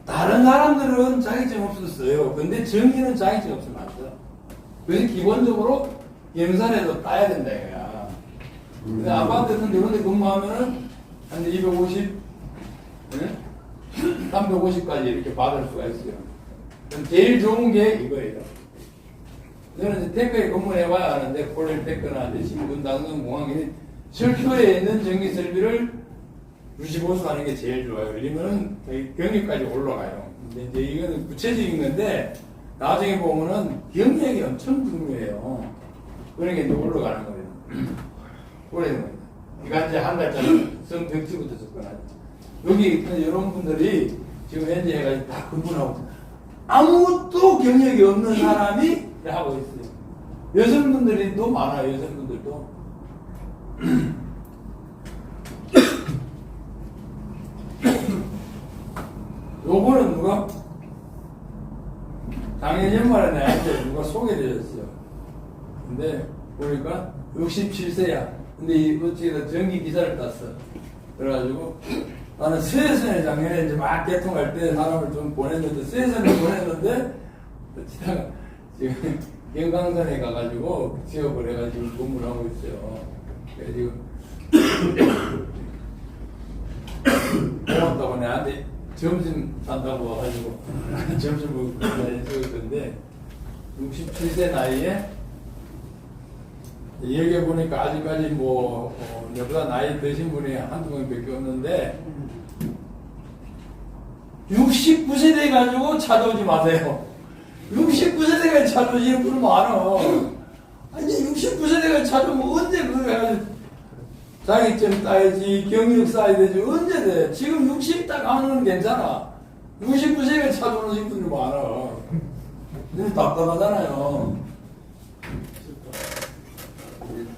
다른 사람들은 자격증 없어서 써요. 근데 전기는 자격증 없으면 안 써. 그래서 기본적으로 영산에도 따야 된다 이거야. 근데 아파트는 이런 데 근무하면은 한 250, 350까지 이렇게 받을 수가 있어요. 그럼 제일 좋은 게 이거예요. 저는 이제 테크에 근무해봐야 하는데, 콜렐 테크나 이제 신군, 당선, 공항에 철도에 있는 전기 설비를 유지보수 하는 게 제일 좋아요. 왜냐면은 경력까지 올라가요. 근데 이제 이거는 구체적인 건데, 나중에 보면은 경력이 엄청 중요해요. 그러니까 이제 올라가는 거예요. 올라가는 거예요. 기간제 한 달짜리 성정치부터 접근하죠. 여기 이런 분들이 지금 현재 해가지고 다 근무하고 아무것도 경력이 없는 사람이 하고 있어요. 여성분들이 또 많아요. 여성분들도. 요거는 누가 작년 연말에 나한테 누가 소개를 해줬어요. 근데 보니까 67세야. 근데 이 어찌다 전기 기사를 땄어. 그래가지고 나는 스웨슨에 작년에 이제 막 개통할 때 사람을 좀 보냈는데 스웨슨에 보냈는데 어찌다가 지금 경강산에 가가지고 취업을 해가지고 근무를 하고 있어요. 그래서 지금 고맙다고 내한테 점심 산다고 와가지고 점심 먹고 있었는데 67세 나이에 얘기해 보니까 아직까지 뭐 내보다 나이 드신 분이 한두 명밖에 없는데 69세대 가지고 찾아오지 마세요. 69세대가 찾아오시는 분은 많아. 아니 69세대가 찾아오면 언제 그거 해가지고 자격증 따야지, 경력 쌓아야 되지, 언제 돼? 지금 60 딱 하는 건 괜찮아. 69세가 찾아오는 분들이 많아. 근데 답답하잖아요.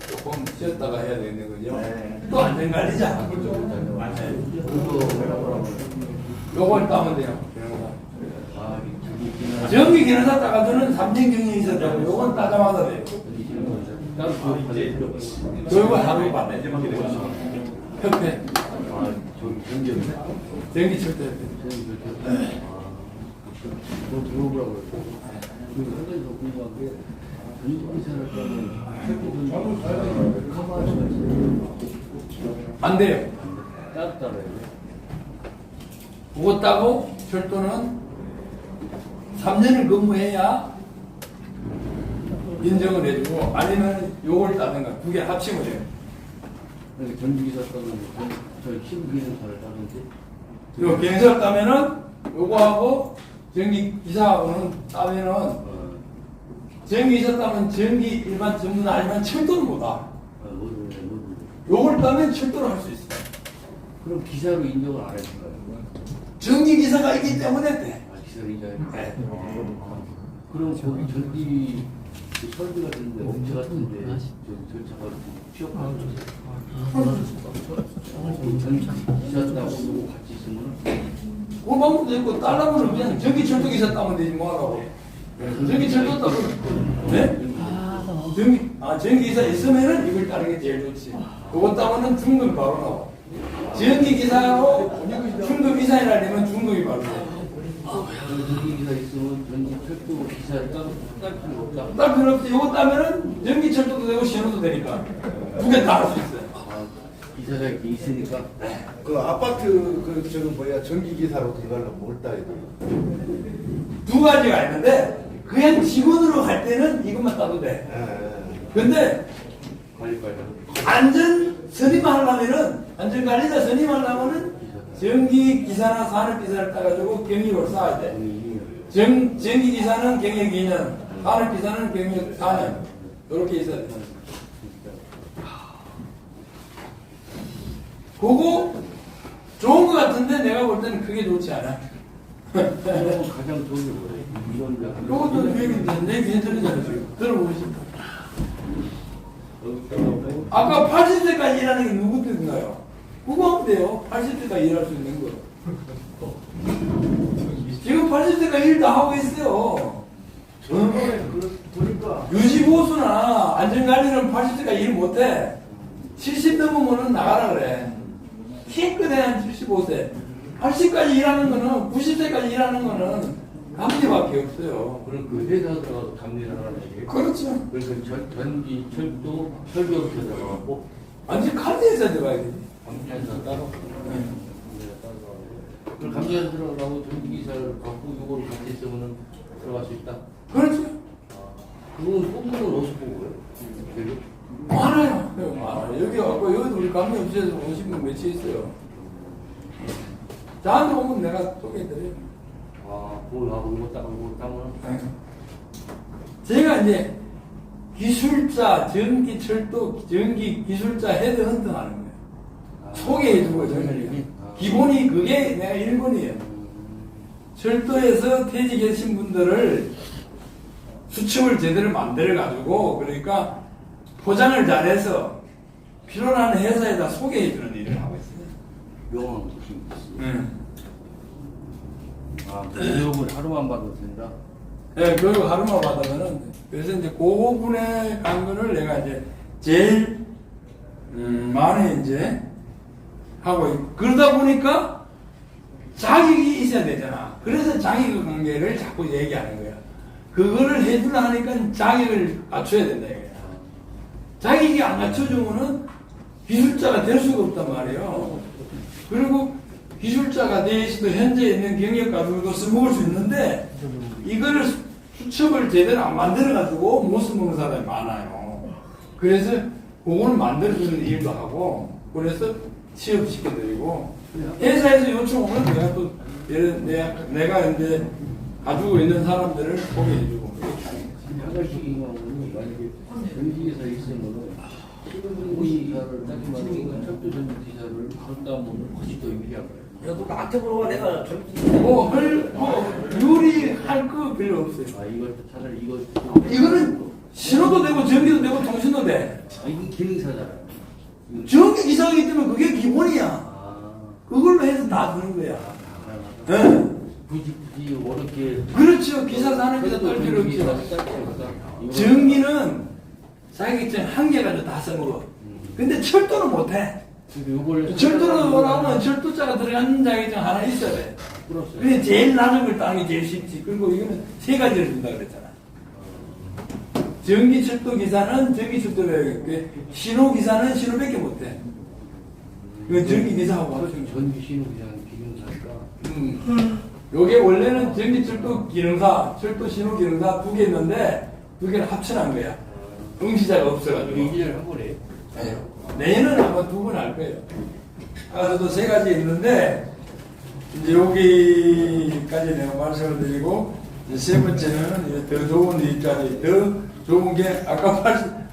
조금 쉬었다가 해야 되는 거죠. 네. 또 안전관리자. 요걸 따면 돼요. 전기 기능사 따가서는 3년 경력이 있었다고 요건 따자마자 돼요. 저거 하루 받네. 협회. 전기 철도 협회. 뭐 들어오라고 그랬어. 현장에서 공부한 게 전기기사를 따면 안 돼요. 따로 그거 따고 철도는 3년을 근무해야 인정을 해주고 아니면 요걸 따든가 두 개 합치면 돼요. 그러니까 전기기사 따면 저 신기사를 따는지 요 기능사 따면은 요거하고 전기기사하고는 따면은 전기기사 따면 전기 일반 전문 아니면 철도를 못 와. 요걸 따면 철도를 할 수 있어요. 그럼 기사로 인정을 안 해줄까요? 전기기사가 있기 때문에 돼. 기사로 인정해. 네. 그럼 거기 전기 설비 같은데 업체 같은데 절차가 취업하는 전기기사 따고 누구 같이 있으면 그 방법도 있고 딸라면 그냥 전기철도기사 따면 되지 뭐하라고. 전기철도 따면 네? 전기기사 있으면은 이걸 따는 게 제일 좋지. 그거 따면은 중급이 바로 나와. 전기기사로 중급이사를 하려면 중급이 바로 나와. 전기기사 있으면 전기철도 기사를 딸 필요 없다. 딸 필요 없지. 이거 따면은 전기철도도 되고 신호도 되니까 두 개 다 할 수 있어요. 기사가 이렇게 있으니까 그 아파트 그 저거 뭐야 전기 기사로 들어가려면 뭘 따야 돼? 두 가지가 있는데 그냥 직원으로 갈 때는 이것만 따도 돼. 근데 안전 선임하려면은 안전관리자 선임하려면은 전기기사나 산업기사를 따가지고 경력을 쌓아야 돼. 전기기사는 경력 2년, 산업기사는 경력 4년 이렇게 있어야 돼. 그거 좋은 것 같은데 내가 볼 때는 그게 좋지 않아. 그럼 가장 좋은 게 뭐예요? 이런 거. 이것도 유행인데 내 귀에 들리잖아요. 지금. 들어보겠습니다. 아까 80세까지 일하는 게 누구 뜻인가요? 그거 하면 돼요. 80세까지 일할 수 있는 거. 지금 80세까지 일 다 하고 있어요. 그러니까 유지보수나 안전관리는 80세까지 일 못해. 70 넘으면 나가라 그래. 킹크대한 75세. 80까지 일하는 거는, 90세까지 일하는 거는 감리밖에 없어요. 그럼 그 회사 들어가서 감리를 하는 얘기예요? 그렇죠. 그러니까 전기, 철도, 철도부터 들어가고 완전 감리에서 들어가야 되지. 감리에서 따로. 그럼 감리에서 들어가고 전기기사를 갖고 이거를 같이 있으면 들어갈 수 있다. 그렇죠. 그건 뽑는 어디서 뽑고요? 여기? 많아요. 많아요. 여기 아까 여기도 우리 감리 업체에서 오신 분 몇이 있어요. 저한테 오면 내가 소개해드려요. 아, 그걸 하고 이거 따고 이거 따면 제가 이제 기술자, 전기 철도, 전기 기술자 헤드헌팅 하는 거예요. 소개해주고 저는 기본이 그게 내가 1번이에요. 철도에서 퇴직하신 분들을 수첩을 제대로 만들어가지고 그러니까 포장을 잘해서 필요한 회사에다 소개해주는 일을 하고 있어요. 명함 무슨 응. 아, 교육을 하루만 받아도 된다? 네, 교육 하루만 받으면은 그래서 이제 그분에 간 거를 내가 이제 제일 많이 이제 하고 그러다 보니까 자격이 있어야 되잖아. 그래서 자격 관계를 자꾸 얘기하는 거야. 그거를 해주려 하니까 자격을 갖춰야 된다 이거야. 자격이 안 갖춰주면은 기술자가 될 수가 없단 말이에요. 그리고 기술자가 되시도 현재 있는 경력 가지고도 써먹을 수 있는데 이거를 수첩을 제대로 안 만들어가지고 못 써먹는 사람이 많아요. 그래서 그거는 만들어주는 일도 하고 그래서 취업시켜드리고 회사에서 요청 오면 내가 또 내가 이제 가지고 있는 사람들을 소개해주고 그렇게 하는 거지. 하나씩이면 만약에 전기기사 있으면은 전기기사를 딱 말하면 철도 전기기사를 한다면 훨씬 더 유리한 거예요. 야, 너 나한테 물어봐. 내가 저기 요리할 거 별로 없어요. 아, 이걸 차라리 이거 이거는 신호도 되고 전기도 되고 통신도 돼. 아, 이건 기능사잖아요. 전기 기사이기 때문에 그게 기본이야. 아, 그걸로 해서 다 주는 거야. 맞아. 네. 굳이 어렵게 그렇죠. 기사 사는 데다 떨 필요 없죠. 전기는 자격증 한 개 가지고 다 써먹어. 근데 철도는 못해. 철도는 뭐라면 철도자가 들어가는 자격증 하나 있어야 돼. 그게 제일 낮은 걸 따는 게 제일 쉽지. 그리고 이거는 세 가지를 준다 그랬잖아. 전기철도 기사는 전기철도 배우겠고, 신호기사는 신호밖에 못해. 이건 전기기사하고 합쳐. 전기 신호기사는 기능사니까. 요게 원래는 전기철도 기능사, 철도 신호 기능사 두 개 있는데, 두 개를 합쳐놓은 거야. 응시자가 없어가지고. 일을 한 번에. 네. 내년은 아마 두 번 할 거예요. 아까도 세 가지 있는데, 이제 여기까지 내가 말씀을 드리고, 이제 세 번째는 이제 더 좋은 일자리, 더 좋은 게, 아까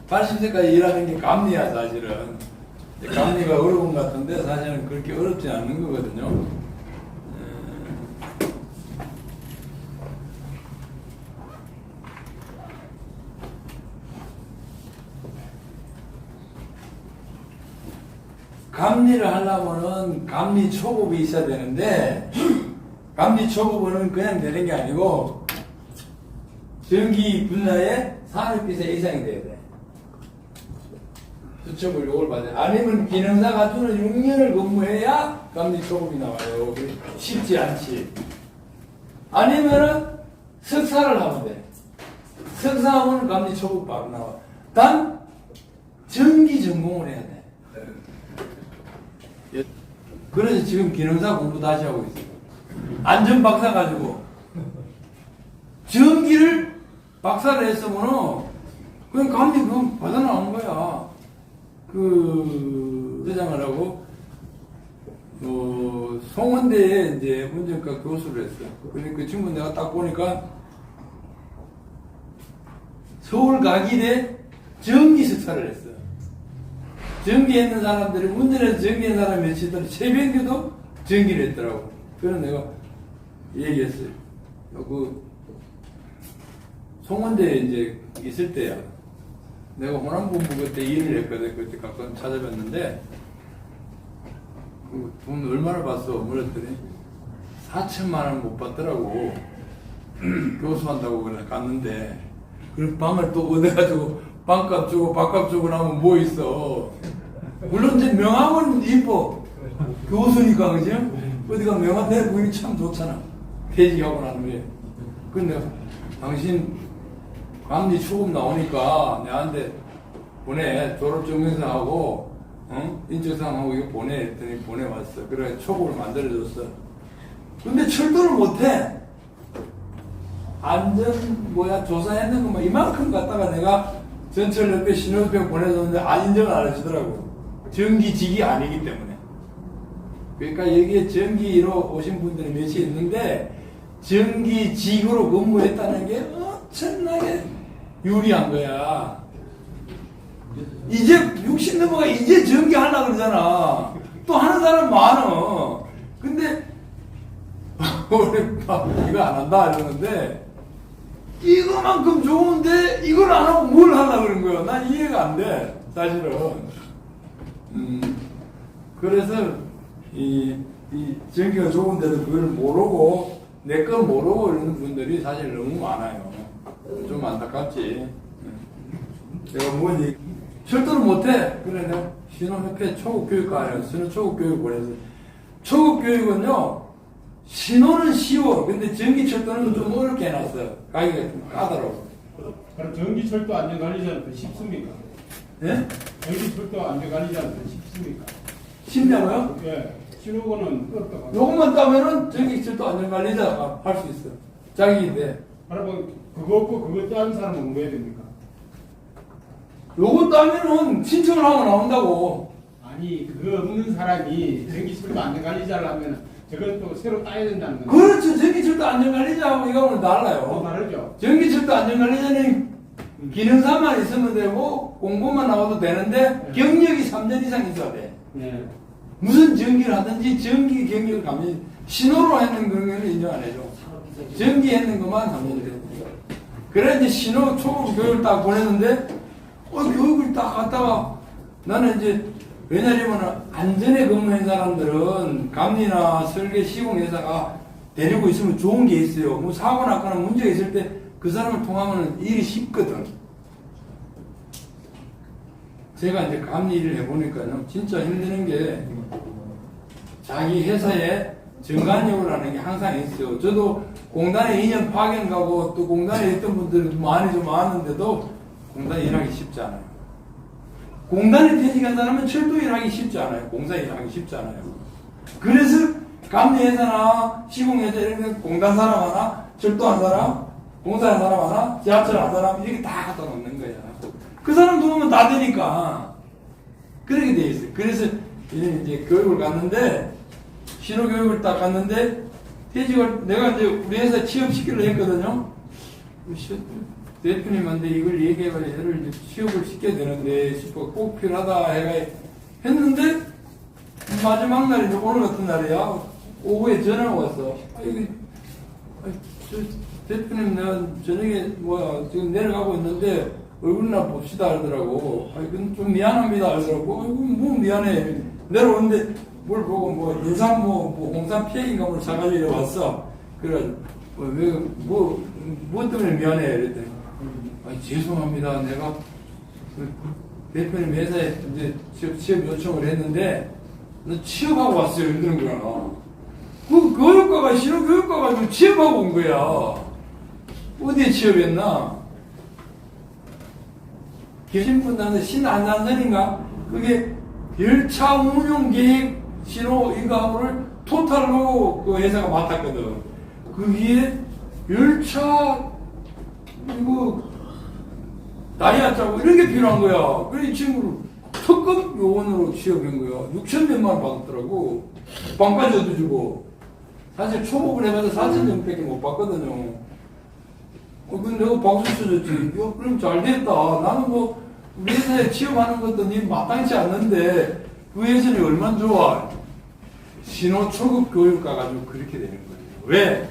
80세까지 일하는 게 감리야, 사실은. 감리가 어려운 것 같은데, 사실은 그렇게 어렵지 않는 거거든요. 감리를 하려면은 감리 초급이 있어야 되는데 감리 초급은 그냥 되는 게 아니고 전기 분야에 산업기사 이상이 돼야 돼. 수첩을 요걸 받아야 돼. 아니면 기능사 갖추는 6년을 근무해야 감리 초급이 나와요. 쉽지 않지. 아니면은 석사를 하면 돼. 석사하면 감리 초급 바로 나와. 단 전기 전공을 해야 돼. 그래서 지금 기능사 공부 다시 하고 있어요. 안전 박사 가지고 전기를 박사를 했으면은 그냥 감리 그럼 받아 나오는 거야. 그 회장을 하고 송원대에 이제 운전과 교수를 했어요. 그러니까 그 친구 내가 딱 보니까 서울가기대 전기 석사를 했어요. 전기했는 사람들이 운전해서 전기한 사람이 며칠 있더니 최병규도 전기를 했더라고. 그래서 내가 얘기했어요. 그 송원대에 이제 있을 때야. 내가 호남본부 그때 일을 했거든. 그때 가끔 찾아뵀는데 그 돈 얼마나 받았어? 물었더니 4천만 원 못 받더라고. 교수한다고 그래 갔는데 그 방을 또 얻어가지고 방값 주고 밥값 주고 나면 뭐 있어. 물론 이제 명함은 이뻐. 교수니까 그죠? 어디가 명함 내 보기 참 좋잖아. 퇴직하고 난 후에. 근데 당신 감리 추금 나오니까 내한테 보내. 졸업증명서하고 인적사항하고 이거 보내 했더니 보내왔어. 그래 초급을 만들어줬어. 근데 철도를 못해. 조사했는 것만 이만큼 갖다가 내가 전철 옆에 신호등 보내줬는데 인정을 안 해주더라고. 전기직이 아니기 때문에. 그러니까 여기에 전기로 오신 분들이 몇이 있는데 전기직으로 근무했다는 게 엄청나게 유리한 거야. 이제 60 넘어가 이제 전기 하려고 그러잖아. 또 하는 사람 많어. 근데 우리 이거 안 한다 이러는데 이거만큼 좋은데 이걸 안 하고 뭘 하려고 그런 거야. 난 이해가 안 돼. 사실은. 그래서 이 전기가 좋은데도 그걸 모르고 내 걸 모르고 이러는 분들이 사실 너무 많아요. 좀 안타깝지. 내가 뭐니 철도를 못해. 그래 내가 신호협회 초급교육과에 신호초급교육 보내서 초급교육은요 신호는 쉬워. 근데 전기철도는 좀 어렵게 해놨어요. 가기가 좀 까다로워. 그럼 전기철도 안전관리자한테 쉽습니까? 예? 전기철도 안전관리자한테 쉽습니까? 쉽냐고요? 예. 신호고는 어떡하나? 요것만 따면은 전기철도 안전관리자가 할 수 있어. 자기인데. 여러분 그거 없고 그거 따는 사람은 왜 됩니까? 요거 따면은 신청을 하고 나온다고. 아니 그거 없는 사람이 전기철도 안전관리자를 하면 저건 또 새로 따야 된다는 거죠. 그렇죠. 전기철도 안전관리자하고 이거는 달라요. 다르죠. 전기철도 안전관리자는 기능사만 있으면 되고 공부만 나와도 되는데 경력이 3년 이상 있어야 돼. 네. 무슨 전기를 하든지 전기 경력을 가면 신호로 했는 경우는 인정 안 해줘. 전기 했는 것만 하면 돼. 그래 이제 신호 초급 교육을 딱 보냈는데 교육을 딱 갔다가 나는 이제 왜냐하면 안전에 근무한 사람들은 감리나 설계 시공 회사가 데리고 있으면 좋은 게 있어요. 뭐 사고 났거나 문제가 있을 때 그 사람을 통하면 일이 쉽거든. 제가 이제 감리 일을 해보니까요, 진짜 힘드는 게 자기 회사에 정관요구라는 게 항상 있어요. 저도 공단에 2년 파견 가고 또 공단에 있던 분들 많이 좀 아는데도 공단에 일하기 쉽지 않아요. 공단에 퇴직한 사람은 철도 일하기 쉽지 않아요. 공사 일하기 쉽지 않아요. 그래서 감리회사나 시공회사 이런 데 공단 사람 하나, 철도 한 사람, 공사 한 사람 하나, 지하철 한 사람 이렇게 다 갖다 놓는 거야. 그 사람 들어오면 다 되니까 그렇게 돼 있어요. 그래서 이제 교육을 갔는데 신호교육을 딱 갔는데 퇴직을 내가 이제 우리 회사에 취업시키려고 했거든요. 대표님한테 이걸 얘기해봐야 얘를 이제 취업을 시켜야 되는데 싶어 꼭 필요하다 해가 했는데 마지막 날이 오늘 같은 날이야. 오후에 전화가 왔어. 대표님 내가 저녁에 지금 내려가고 있는데 얼굴이나 봅시다 하더라고. 좀 미안합니다 하더라고. 뭐 미안해. 내려오는데 뭘 보고 인삼 홍삼 피해인가 뭘 사가지고 왔어. 그래 뭐 때문에 미안해 이랬더니 죄송합니다. 내가 대표님 회사에 이제 취업 요청을 했는데 너 취업하고 왔어요 이러는 거야. 그 교육과가 신호교육과가 지금 취업하고 온 거야. 어디에 취업했나? 계신 분들한테 신안산선인가? 그게 열차 운용 계획 신호 이거를 토탈로 그 회사가 맡았거든. 거기에 열차 이거 다이아 짜고 이런 게 필요한 거야. 그래 이 친구를 특급 요원으로 취업한 거야. 6,100만 원 받았더라고. 빵까지 얻어주고. 사실 초급을 해봐서 4천 정도밖에 못 받거든요. 근데 내가 박수 쳐줬지. 그럼 잘 됐다. 나는 우리 회사에 취업하는 것도 니 마땅치 않는데 그 회사는 얼마나 좋아. 신호 초급 교육 가가지고 그렇게 되는 거예요. 왜?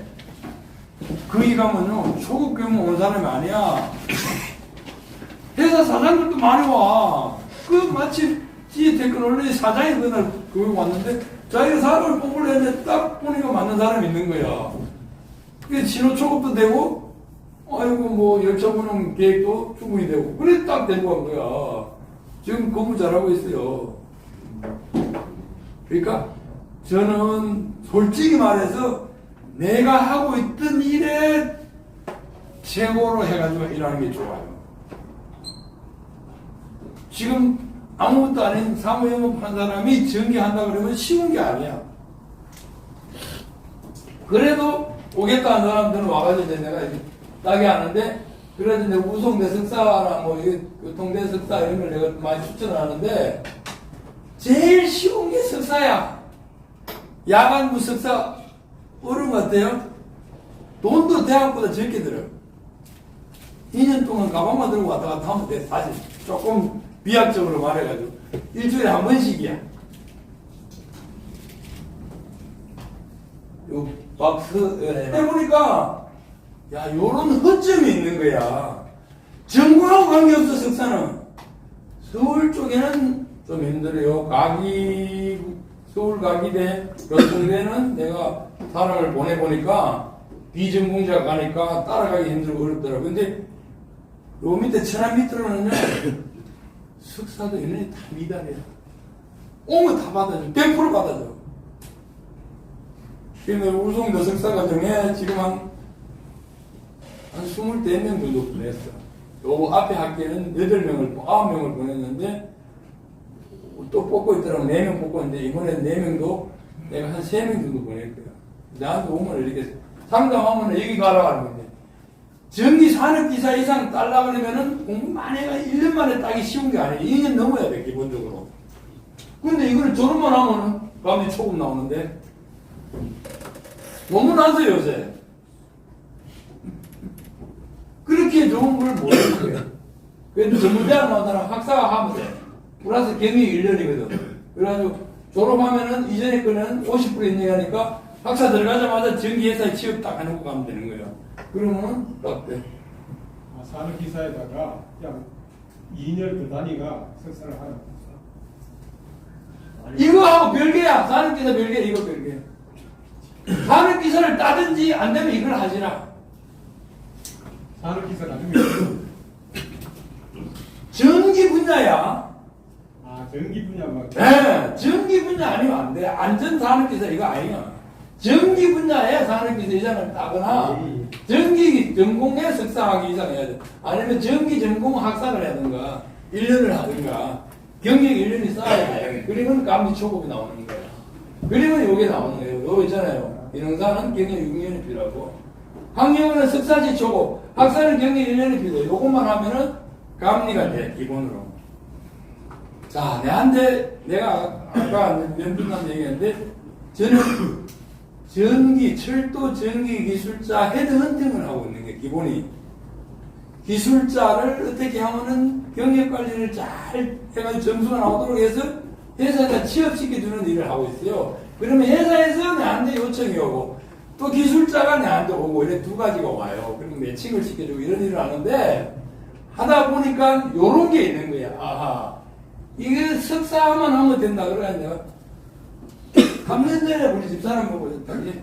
거기 가면요, 초급 교육 온 사람이 아니야. 회사 사장들도 많이 와. 그 마치 지테크놀로지 사장이 그날 교육 왔는데 자기가 사람을 뽑으려 했는데 딱 보니까 맞는 사람이 있는 거야. 그게 신호 초급도 되고, 아이고 뭐 열차 운영 계획도 충분히 되고, 그래 딱 되고 간 거야. 지금 공부 잘하고 있어요. 그러니까 저는 솔직히 말해서 내가 하고 있던 일에 최고로 해가지고 일하는 게 좋아요. 지금 아무것도 아닌 사무영업 한 사람이 전기한다 그러면 쉬운 게 아니야. 그래도 오겠다 한 사람들은 와가지고 내가 따게 하는데, 그래서 내가 우송대 석사나 뭐 교통대 석사 이런 걸 내가 많이 추천을 하는데, 제일 쉬운 게 석사야. 야간부 석사 어려운 것 같아요? 돈도 대학보다 적게 들어요. 2년 동안 가방만 들고 왔다 갔다 하면 돼. 사실 조금 비약적으로 말해가지고 일주일에 한 번씩이야. 요 박스 해보니까 야 요런 허점이 있는 거야. 전공하고 관계없어. 석사는 서울 쪽에는 좀 힘들어요. 서울 가기대 교통대는 내가 사람을 보내보니까 비전공자 가니까 따라가기 힘들고 어렵더라고. 근데 요 밑에 천안 밑으로는요 석사도 인원이 다 미달이야. 오면 다 받아줘. 100% 받아줘. 그래서 우송도 석사가 중에 지금 한 24명 정도 보냈어. 요 앞에 학교는 9명을 보냈는데 또 뽑고 있더라고. 4명 뽑고 있는데 이번에 4명도 내가 한 3명 정도 보낼 거야. 나한테 오면 이렇게 상담하면 여기 가라 하는 건데, 전기 산업기사 이상 딸라 그러면은 공부만 해가 1년 만에 따기 쉬운 게 아니에요. 2년 넘어야 돼 기본적으로. 근데 이거를 졸업만 하면은 감리 초급 나오는데 너무 나서요 요새. 그렇게 좋은 걸 모르는 거예요. 그래도 전문대학 나온 사람 학사가 하면 돼. 플러스 경력이 1년이거든. 그래가지고 졸업하면은 이전에 거는 50% 인정하니까 학사 들어가자마자 전기회사에 취업 딱 해놓고 가면 되는 거예요. 그러면은 딱 돼. 산업기사에다가 그냥 2년 더 다니가 석사를 하는 이거하고 별개야. 산업기사 별개, 이거 별개. 산업기사를 따든지 안 되면 이걸 하지라. 산업기사 나중에 전기 분야야. 전기 분야만. 네, 전기 분야 아니면 안 돼. 안전산업기사 이거 아니야. 전기 분야에 산업기사 이상을 따거나 전기 전공에 석사학위 이상 해야 돼. 아니면 전기 전공 학사를 하든가 1년을 하든가 경력 1년이 쌓아야 돼. 그러면 감리 초급이 나오는 거야. 그러면 요게 나오는 거예요. 요거 있잖아요. 인흥사는 경력 6년이 필요하고 학력은 석사지 초급, 학사는 경력 1년이 필요해. 요것만 하면은 감리가 돼, 기본으로. 자, 내가 아까 면분남 얘기했는데, 저는 철도 전기 기술자 헤드헌팅을 하고 있는 게 기본이. 기술자를 어떻게 하면은 경력 관리를 잘 해가지고 점수가 나오도록 해서 회사에다 취업시켜주는 일을 하고 있어요. 그러면 회사에서 내한테 요청이 오고, 또 기술자가 내한테 오고, 이렇게 두 가지가 와요. 그리고 매칭을 시켜주고 이런 일을 하는데, 하다 보니까 요런 게 있는 거야. 아하. 이게 석사만 하면 된다. 그러니까 내가 3년 전에 우리 집사람 보고 있었더니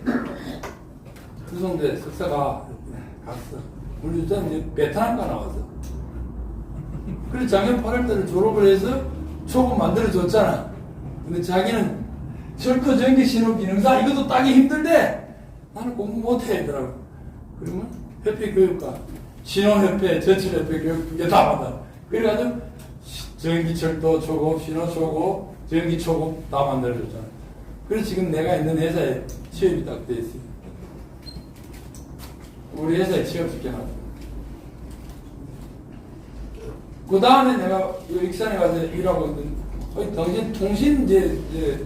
구성대 석사가 갔어. 우리 집사람 이제 베트남가 나왔어. 그래서 작년 8월달에 졸업을 해서 초급 만들어줬잖아. 근데 자기는 철도 전기 신호 기능사 이것도 따기 힘들대. 나는 공부 못해 하더라고. 그러면 협회 교육과 신호협회, 전철협회 교육 2개 다 받아. 그래가지고 전기철도 초급, 신호 초급, 전기 초급 다 만들어줬잖아. 그래서 지금 내가 있는 회사에 취업이 딱 돼 있어요. 우리 회사에 취업시켜놨어. 그 다음에 내가 익산에 가서 일하고 있던, 당신 통신 이제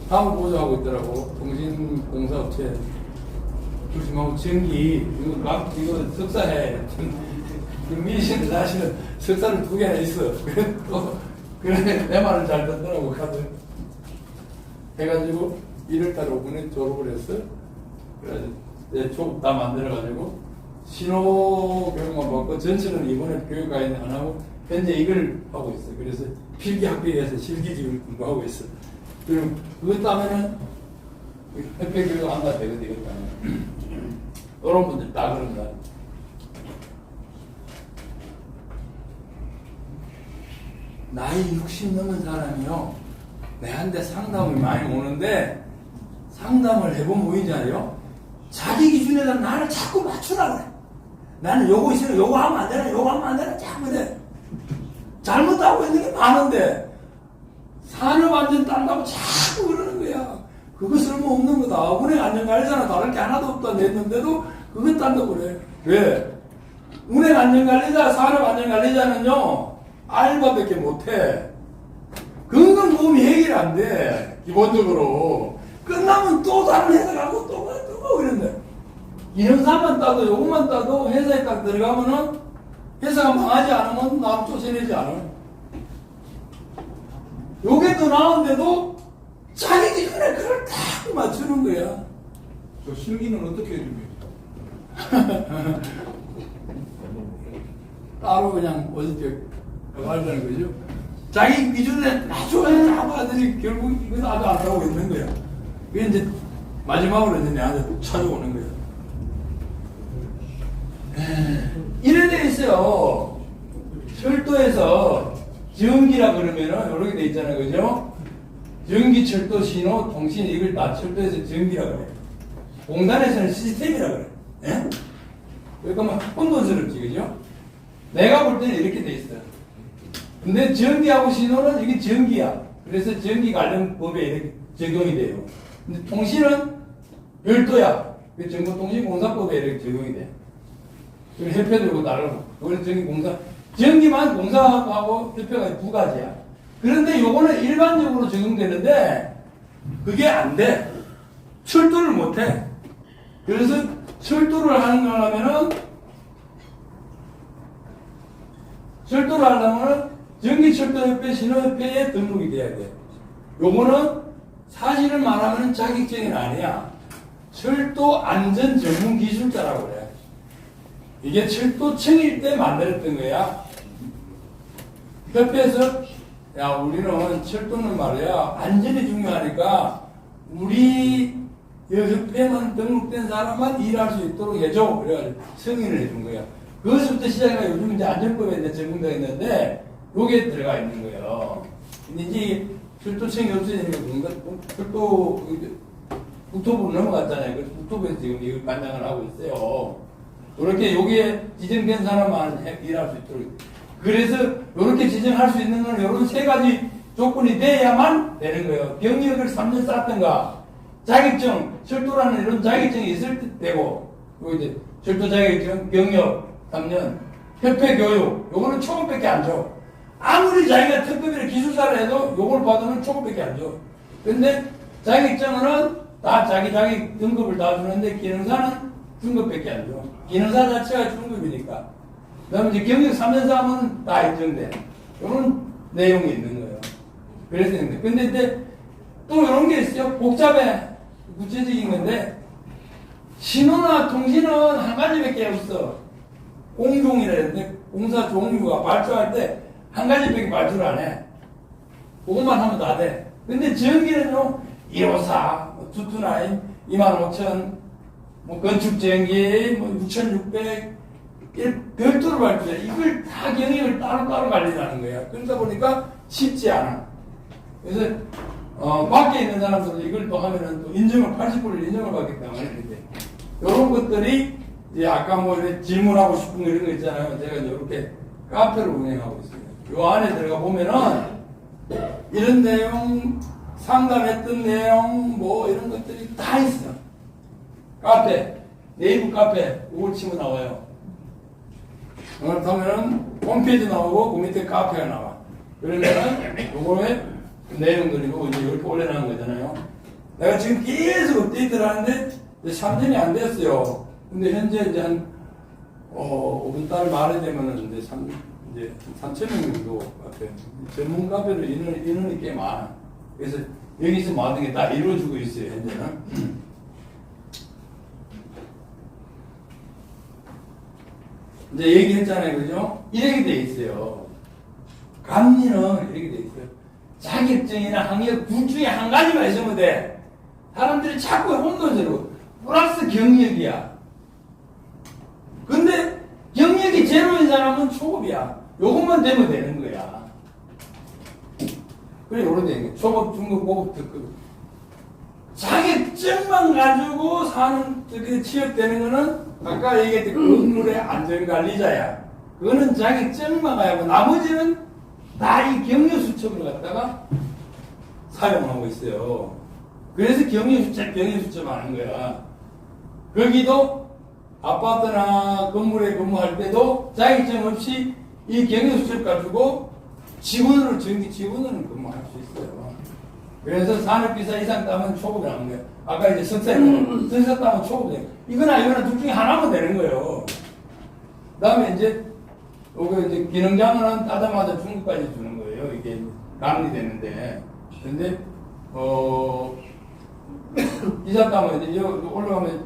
사무 보조하고 있더라고. 통신공사업체. 조심하고 전기, 이거 석사해. 미신 사실은 석사를 2개나 있어. 그래 내 말을 잘 듣더라고, 카드. 해가지고 1월달 5분에 졸업을 했어. 그래서 내 쪽 다 만들어가지고 신호 교육만 받고 전체는 이번에 교육과에는 안 하고 현재 이걸 하고 있어. 그래서 필기 학교에서 실기 지금 공부하고 있어. 그리고 그것 하면은 협회 교육 한다 되거든. 이것도 하면. 이런 분들 다 그런다. 나이 60 넘은 사람이요. 내한테 상담을 많이 오는데 상담을 해보면 뭐인지 알아요? 자기 기준에다 나를 자꾸 맞추라 그래. 나는 요거 있으면 요거 하면 안 되나 요거 하면 안 되나 자꾸 그래. 잘못하고 있는 게 많은데 산업안전 딴다고 자꾸 그러는 거야. 그거 쓸모없는 거다. 운행 안전관리사는 다를 게 하나도 없다 냈는데도 그거 딴다고 그래. 왜? 운행 안전관리사, 산업안전관리사는요 알바밖에 못해. 건강보험이 해결이 안 돼. 기본적으로. 끝나면 또 다른 회사 가고 또 가고 이런데. 기능사만 따도 요것만 따도 회사에 딱 들어가면은 회사가 망하지 않으면 남 쫓아내지 않아. 요게 더 나은데도 자기 기준에 그걸 다 맞추는 거야. 저 실기는 어떻게 해줍니까? 따로 그냥 어저께 말하는 거죠. 자기 기준에 맞춰야 잡아들이 결국 이거 나도 안 하고 있는 거야. 그게 이제 마지막으로 이제 내한테 찾아오는 거야. 이래 돼 있어요. 철도에서 전기라 그러면은 이렇게 돼 있잖아요. 그죠? 전기, 철도, 신호, 통신 이걸 다 철도에서 전기라 그래. 공단에서는 시스템이라 그래. 예? 그러니까 뭐 혼돈스럽지, 그죠? 내가 볼 때는 이렇게 돼 있어요. 근데 전기하고 신호는 이게 전기야. 그래서 전기 관련 법에 이렇게 적용이 돼요. 근데 통신은 별도야. 그 정보통신공사법에 이렇게 적용이 돼. 그리고 협회도 이거 다르고. 그거는 전기공사. 전기만 공사하고 협회가 두 가지야. 그런데 요거는 일반적으로 적용되는데 그게 안 돼. 철도를 못 해. 그래서 철도를 하는 거 하려면은 철도를 하려면 전기철도협회, 신호협회에 등록이 돼야 돼. 요거는 사실을 말하면 자격증은 아니야. 철도 안전 전문 기술자라고 그래. 이게 철도청일 때 만들었던 거야. 협회에서 야 우리는 철도는 말이야 안전이 중요하니까 우리 협회만 등록된 사람만 일할 수 있도록 해줘. 그래가지고 승인을 해준 거야. 그것부터 시작해서 요즘 이제 안전법에 이제 적용되어 있는데 요게 들어가 있는 거예요. 근데 이제 철도청이 없어지니까 철도 국토부로 넘어갔잖아요. 그래서 국토부에서 지금 이걸 관장을 하고 있어요. 이렇게 요게 지정된 사람만 일할 수 있도록. 그래서 이렇게 지정할 수 있는 건 이런 세 가지 조건이 돼야만 되는 거예요. 경력을 3년 쌓던가 자격증, 철도라는 이런 자격증이 있을 때 되고 그리고 이제 철도 자격증, 경력 3년, 협회 교육 요거는 초급밖에 안 줘. 아무리 자기가 특급이나 기술사를 해도 요걸 받으면 초급밖에 안 줘. 근데 자격증은 다 자기 등급을 다 주는데 기능사는 등급밖에 안 줘. 기능사 자체가 중급이니까. 그 다음에 이제 경력 3년 사면 다 인정돼. 이런 내용이 있는 거예요. 그래서 있는데. 근데 이제 또 이런 게 있어요. 복잡해. 구체적인 건데, 신호나 통신은 한 가지밖에 없어. 공종이라 했는데, 공사 종류가 발주할 때 한 가지밖에 발주를 안 해. 그것만 하면 다 돼. 근데 전기는요, 154, 229, 25000, 뭐 건축 전기, 뭐 6600, 별도로 발주해. 이걸 다 경영을 따로따로 관리하는 거야. 그러다 보니까 쉽지 않아. 그래서, 밖에 있는 사람들도 이걸 또 하면은 또 인정을, 80%를 인정을 받기 때문에 이렇게. 이런 것들이, 이제 아까 뭐 질문하고 싶은 거 이런 거 있잖아요. 제가 이렇게 카페를 운영하고 있습니다. 요 안에 들어가 보면은 이런 내용, 상담했던 내용, 뭐 이런 것들이 다 있어. 카페, 네이버 카페, 이걸 치면 나와요. 그렇다면은 홈페이지 나오고 그 밑에 카페가 나와. 그러면은 요거에 내용들이고 이제 이렇게 올려놓은 거잖아요. 내가 지금 계속 업데이트를 하는데 이제 3년이 안 됐어요. 근데 현재 이제 한 5분 달 말에 되면은 이제 3,000명 정도 카페. 전문 카페를 인원이 꽤 많아. 그래서 여기서 모든 게 다 이루어지고 있어요, 현재는. 이제 얘기했잖아요, 그죠? 이렇게 돼 있어요. 감리는 이렇게 돼 있어요. 자격증이나 학력 둘 중에 한 가지만 있으면 돼. 사람들이 자꾸 혼돈스러워. 플러스 경력이야. 근데 경력이 제로인 사람은 초급이야. 요것만 되면 되는 거야. 그래, 요런 되는 거야. 초급, 중급, 고급, 특급. 자격증만 가지고 사는, 취업되는 거는 아까 얘기했던 건물의 안전관리자야. 그거는 자격증만 가지고 나머지는 다 이 경력수첩을 갖다가 사용하고 있어요. 그래서 경력수첩 하는 거야. 거기도 아파트나 건물에 근무할 때도 자격증 없이 이 경력수첩 가지고 직원으로, 정기 직원으로 근무할 수 있어요. 그래서 산업기사 이상 따면 초급이라는 거예요. 아까 이제 석사 따면 초급이에요. 이거나 둘 중에 하나만 되는 거예요. 그 다음에 이제, 요거 이제 기능장은 따자마자 중급까지 주는 거예요. 이게 감리되는데. 근데, 이사 따면 이제 올라가면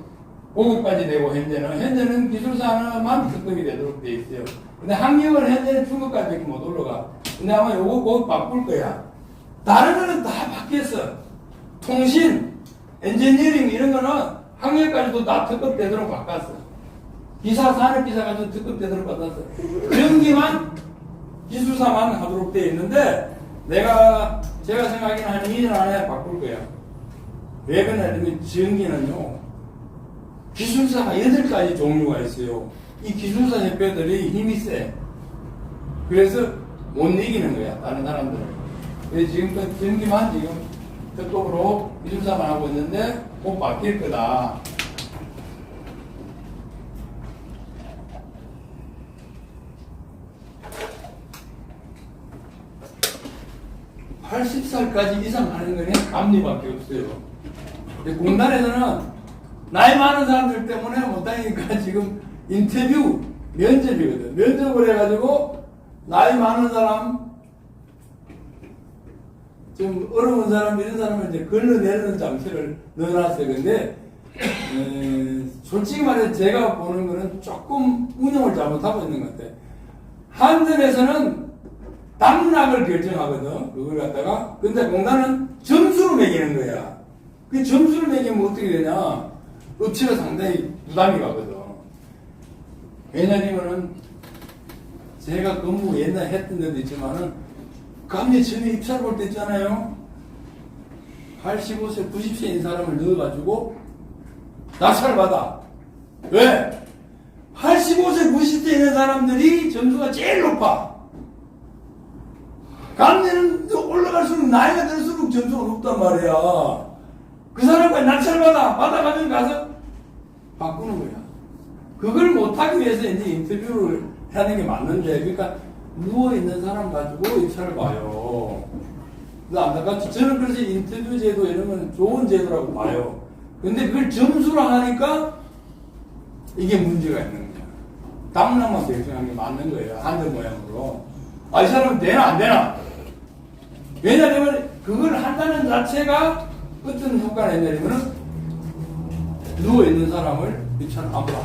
고급까지 되고, 현재는 기술사만 특급이 되도록 돼 있어요. 근데 학력은 현재는 중급까지 못 올라가. 근데 아마 요거 곧 바꿀 거야. 다른 거는 다 바뀌었어. 통신, 엔지니어링 이런 거는 학력까지도 다 특급 되도록 바꿨어. 기사, 산업기사까지도 특급 되도록 바꿨어. 전기만 기술사만 하도록 되어 있는데 제가 생각하기는 한 2년 안에 바꿀 거야. 왜 그러냐면 전기는요. 기술사가 8가지 종류가 있어요. 이 기술사 대표들이 힘이 세. 그래서 못 이기는 거야. 다른 사람들은. 그래서 지금껏 전기만 지금 특급으로 기술사만 하고 있는데 곧 바뀔 거다. (80살까지) 이상 하는 거는 감리밖에 없어요. 공단에서는 나이 많은 사람들 때문에 못하니까 지금 인터뷰 면접이거든. 면접을 해가지고 나이 많은 사람, 좀 어려운 사람, 이런 사람을 이제 걸러내는 장치를 넣어놨어요. 근데, 솔직히 말해 제가 보는 거는 조금 운영을 잘못하고 있는 것 같아요. 한전에서는 당락을 결정하거든. 그걸 갖다가. 근데 공단은 점수로 매기는 거야. 그 점수를 매기면 어떻게 되냐. 업체가 상당히 부담이 가거든. 왜냐면은 제가 근무 옛날에 했던 데도 있지만은 감리 처음에 입찰 볼 때 있잖아요. 85세, 90세인 사람을 넣어가지고 낙찰을 받아. 왜? 85세, 90세 있는 사람들이 점수가 제일 높아. 감리는 올라갈수록 나이가 들수록 점수가 높단 말이야. 그 사람까지 낙찰을 받아가지고 가서 바꾸는 거야. 그걸 못하기 위해서 이제 인터뷰를 하는 게 맞는데, 그러니까 누워있는 사람 가지고 입찰을 봐요. 안타깝지. 저는 그래서 인터뷰 제도 이런 건 좋은 제도라고 봐요. 근데 그걸 점수로 하니까 이게 문제가 있는 거야. 당락만 결정하는 게 맞는 거예요. 한전 모양으로. 이 사람은 되나 안 되나? 왜냐하면 그걸 한다는 자체가 어떤 효과가 있냐면은 누워있는 사람을 입찰 안 봐.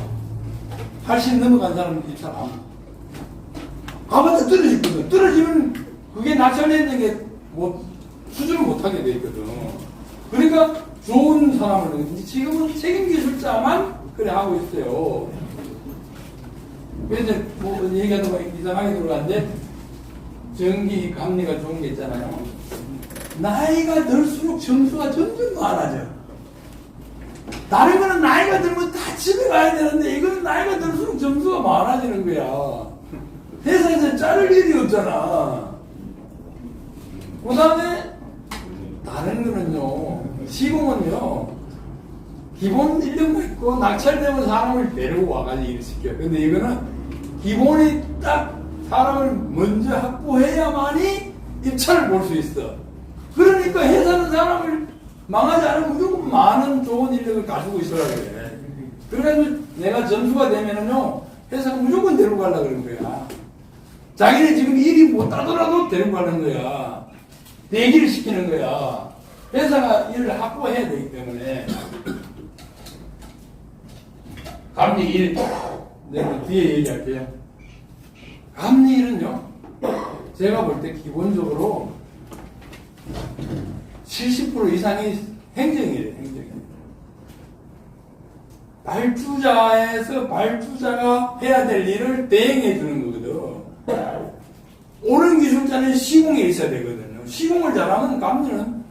80 넘어간 사람은 입찰 안 봐. 가봤다 떨어지거든. 떨어지면 그게 낙찰되는 게 수준을 못하게 돼 있거든. 그러니까 좋은 사람을 지금은 책임기술자만 그래 하고 있어요. 그래서 얘기하다 보니까 이상하게 들어갔는데 전기 감리가 좋은 게 있잖아요. 나이가 들수록 점수가 점점 많아져. 다른 거는 나이가 들면 다 집에 가야 되는데 이거는 나이가 들수록 점수가 많아지는 거야. 회사에서 자를 일이 없잖아. 그 다음에 다른 거는요, 시공은요, 기본 인력만 있고 낙찰되면 사람을 데리고 와가지고 일을 시켜요. 근데 이거는 기본이 딱 사람을 먼저 확보해야만이 입찰을 볼 수 있어. 그러니까 회사는 사람을 망하지 않으면 무조건 많은 좋은 인력을 가지고 있어야 그래. 그래가지고 내가 점수가 되면은요, 회사가 무조건 데리고 가려고 그러는 거야. 자기네 지금 일이 못 하더라도 데리고 가는 거야. 대기를 시키는 거야. 회사가 일을 확보해야 되기 때문에 감리 일 내가 뒤에 얘기할게요. 감리 일은요 제가 볼 때 기본적으로 70% 이상이 행정이에요. 행정. 발주자에서 발주자가 해야 될 일을 대행해 주는 거거든. 옳은 기술자는 시공에 있어야 되거든요. 시공을 잘하면 감리는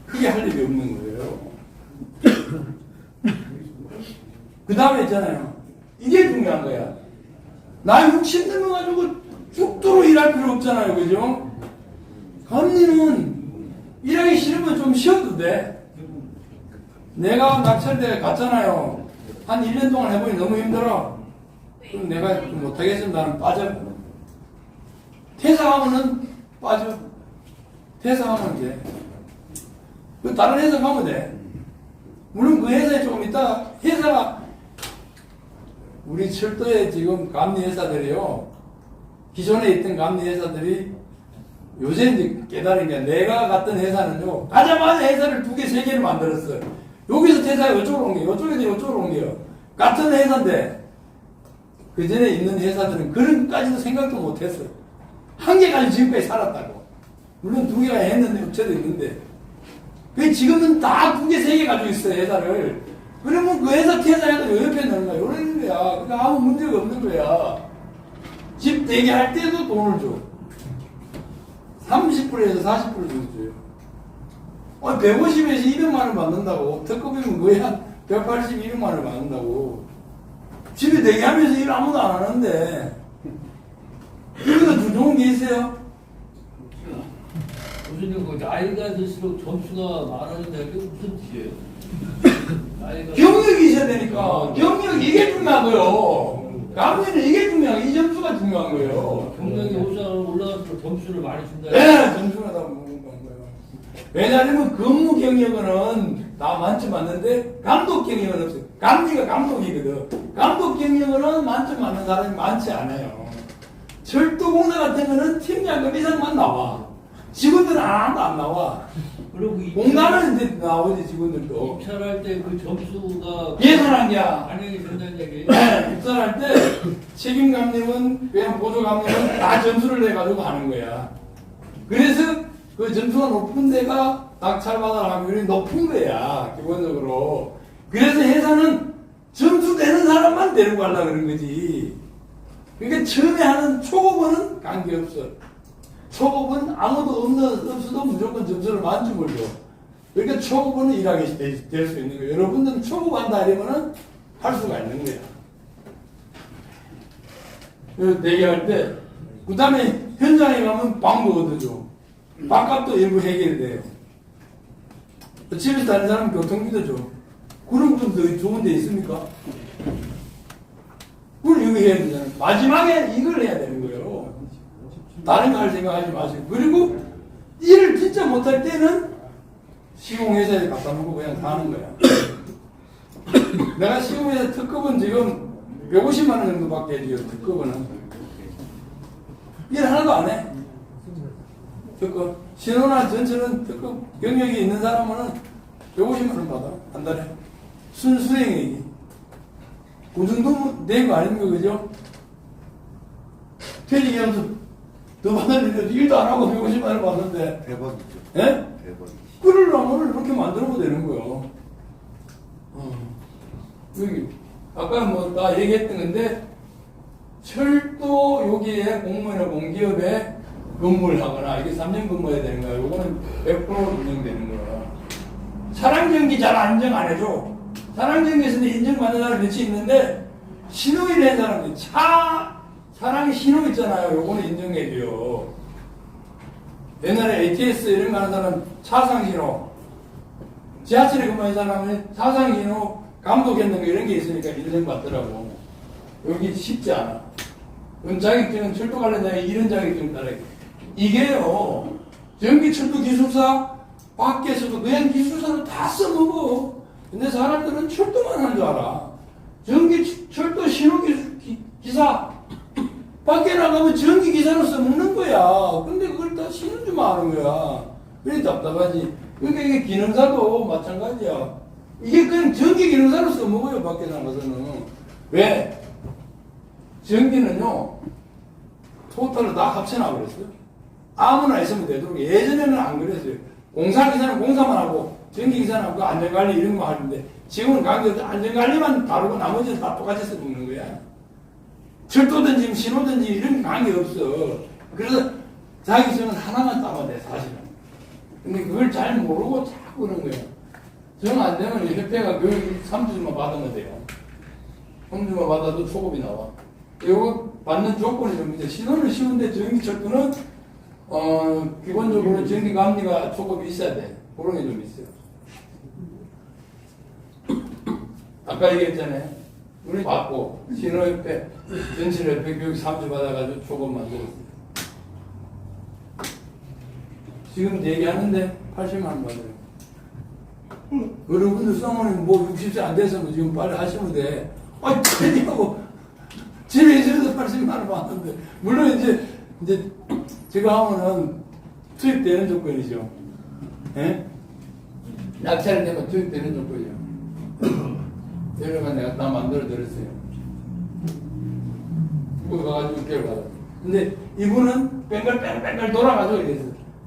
크게 할 일이 없는 거예요. 그 다음에 있잖아요. 이게 중요한 거야. 나 60년 가지고 죽도록 일할 필요 없잖아요. 그죠? 감리는 일하기 싫으면 좀 쉬어도 돼. 내가 낙찰대 갔잖아요. 한 1년 동안 해보니 너무 힘들어. 그럼 내가 못하겠으면 나는 빠져. 퇴사하면은 빠져. 퇴사하면 돼. 그 다른 회사 가면 돼. 물론 그 회사에 조금 있다가 회사가 우리 철도에 지금 감리 회사들이요. 기존에 있던 감리 회사들이 요새 이제 깨달은 게 내가 갔던 회사는요. 가자마자 회사를 2개, 3개를 만들었어요. 여기서 퇴사해 이쪽으로 옮겨. 이쪽에서 이쪽으로 옮겨. 같은 회사인데 그 전에 있는 회사들은 그런까지도 생각도 못했어요. 한 개까지 지금까지 살았다고. 물론 2개가 했는데 업체도 있는데 그 지금은 다 2개, 3개 가지고 있어요. 회사를. 그러면 그 회사 퇴사해도 옆에 넣는 거야. 이러는 거야. 그러니까 아무 문제가 없는 거야. 집 대기할 때도 돈을 줘. 30%에서 40% 정도 줘요. 150에서 200만 원 받는다고. 특급이면 거의 한 180, 200만 원 받는다고. 집에 대기하면서 일 아무도 안 하는데. 여기서 더 좋은 게 있어요? 교수님, 그 나이가 들수록 점수가 많아진다는 게 무슨 뜻이에요? 나이가 경력이 있어야 되니까. 경력 이게 중요하고요. 감리는 이게 중요한 거예요. 이 점수가 중요한 거예요. 경력이 올라갈수록 점수를 많이 준다. 네, 점수가 다 먹는 거예요. 왜냐하면 근무 경력은 다 만점 맞는데 감독 경력은 없어요. 감리가 감독이거든. 감독 경력은 만점 맞는 사람이 많지 않아요. 철도공사 같은 거는 팀장급 이상만 나와. 직원들은 아무도 안 나와. 그리고 공단은 이제 나오지 직원들도. 입찰할 때 그 점수가 예산한 게야. 반영이 된다는 얘기. 입찰할 때 책임 감독은 그냥 보조 감독은 다 점수를 내 가지고 하는 거야. 그래서 그 점수가 높은 데가 낙찰 받을 확률이 높은 거야 기본적으로. 그래서 회사는 점수 내는 사람만 데리고 가려고 그런 거지. 그러니까 처음에 하는 초급은 관계없어. 초급은 아무도 없어도 무조건 점수를 만점을 줘. 그러니까 초급은 일하게 될 수 있는 거예요. 여러분들은 초급 한다 하려면은 할 수가 있는 거야. 그래서 대기할 때, 그 다음에 현장에 가면 방도 얻어줘. 밥값도 일부 해결이 돼요. 집에서 다른 사람은 교통비도 줘. 그런 좀 더 좋은 데 있습니까? 그걸 이거 해야 되잖아요. 마지막에 이걸 해야 되는 거예요. 다른 거 할 생각하지 마시고. 그리고 일을 진짜 못할 때는 시공회사에 갖다 놓고 그냥 사는 거야. 내가 시공회사 특급은 지금 150만 원 정도밖에 해줘요. 특급은. 일 하나도 안 해. 특급. 신호나 전철은 특급 경력이 있는 사람은 150만 원 받아. 한 달에. 순수행이. 그 정도 된 거 아닙니까? 그죠? 퇴직하면서 더 받는 일도 안 하고 150만 원 받는데. 대박이죠. 예? 대박이죠. 그러려면 이렇게 만들어도 되는 거예요. 여기, 아까 뭐 다 얘기했던 건데, 철도 여기에 공무원이나 공기업에 근무를 하거나, 이게 3년 근무해야 되는 거야. 요거는 100% 인정되는 거야. 사랑전기 잘 인정 안 해줘. 사랑전기에서는 인정받는 사람 몇이 있는데, 신호일 낸 사람들, 사랑의 신호 있잖아요. 요거는 인정해줘요. 옛날에 ATS 이런 거 하는 사람 차상신호, 지하철에 근무하는 사람은 차상신호 감독했는 거 이런 게 있으니까 인정받더라고. 여기 쉽지 않아. 그럼 자격증은 철도 관련자에 이런 자격증 따라. 이게요, 전기철도 기술사 밖에서도 그냥 기술사로 다 써먹어. 근데 사람들은 철도만 하는 줄 알아. 철도 신호기사 밖에 나가면 전기기사로 써먹는 거야. 근데 그걸 다 신은 줄 아는 거야. 그래 답답하지. 그러니까 이게 기능사도 마찬가지야. 이게 그냥 전기 기능사로 써먹어요, 밖에 나가서는. 왜? 전기는요, 토탈로 다 합쳐놔 그랬어요. 아무나 있으면 되도록. 예전에는 안 그랬어요. 공사기사는 공사만 하고, 전기기사는 하고, 안전관리 이런 거 하는데, 지금은 안전관리만 다루고 나머지는 다 똑같이 써먹는 거야. 철도든지 신호든지 이런 관계 없어. 그래서 자기 저는 하나만 따면 돼, 사실은. 근데 그걸 잘 모르고 자꾸 그런 거야. 정 안 되면 협회가 교육 3주만 받으면 돼요. 3주만 받아도 초급이 나와. 이거 받는 조건이 좀 있어요. 신호는 쉬운데 전기철도는 기본적으로 전기감리가 초급이 있어야 돼. 그런 게 좀 있어요. 아까 얘기했잖아요. 우리 받고 신호협회, 전철협회 교육 3주 받아가지고 초급 만들었어요. 지금 얘기하는데 80만 원 받아요. 여러분들 쌍원이 뭐 60세 안 돼서 뭐 지금 빨리 하시면 돼. 아, 되냐고. 집에 있어도 80만 원 받는데. 물론 이제 제가 하면은 투입되는 조건이죠. 예? 낙찰이 되면 투입되는 조건이죠. 여러분 내가 다 만들어 드렸어요. 거기 가가지고 6개월 받았어요. 근데 이분은 뺑글뺑글 돌아가죠.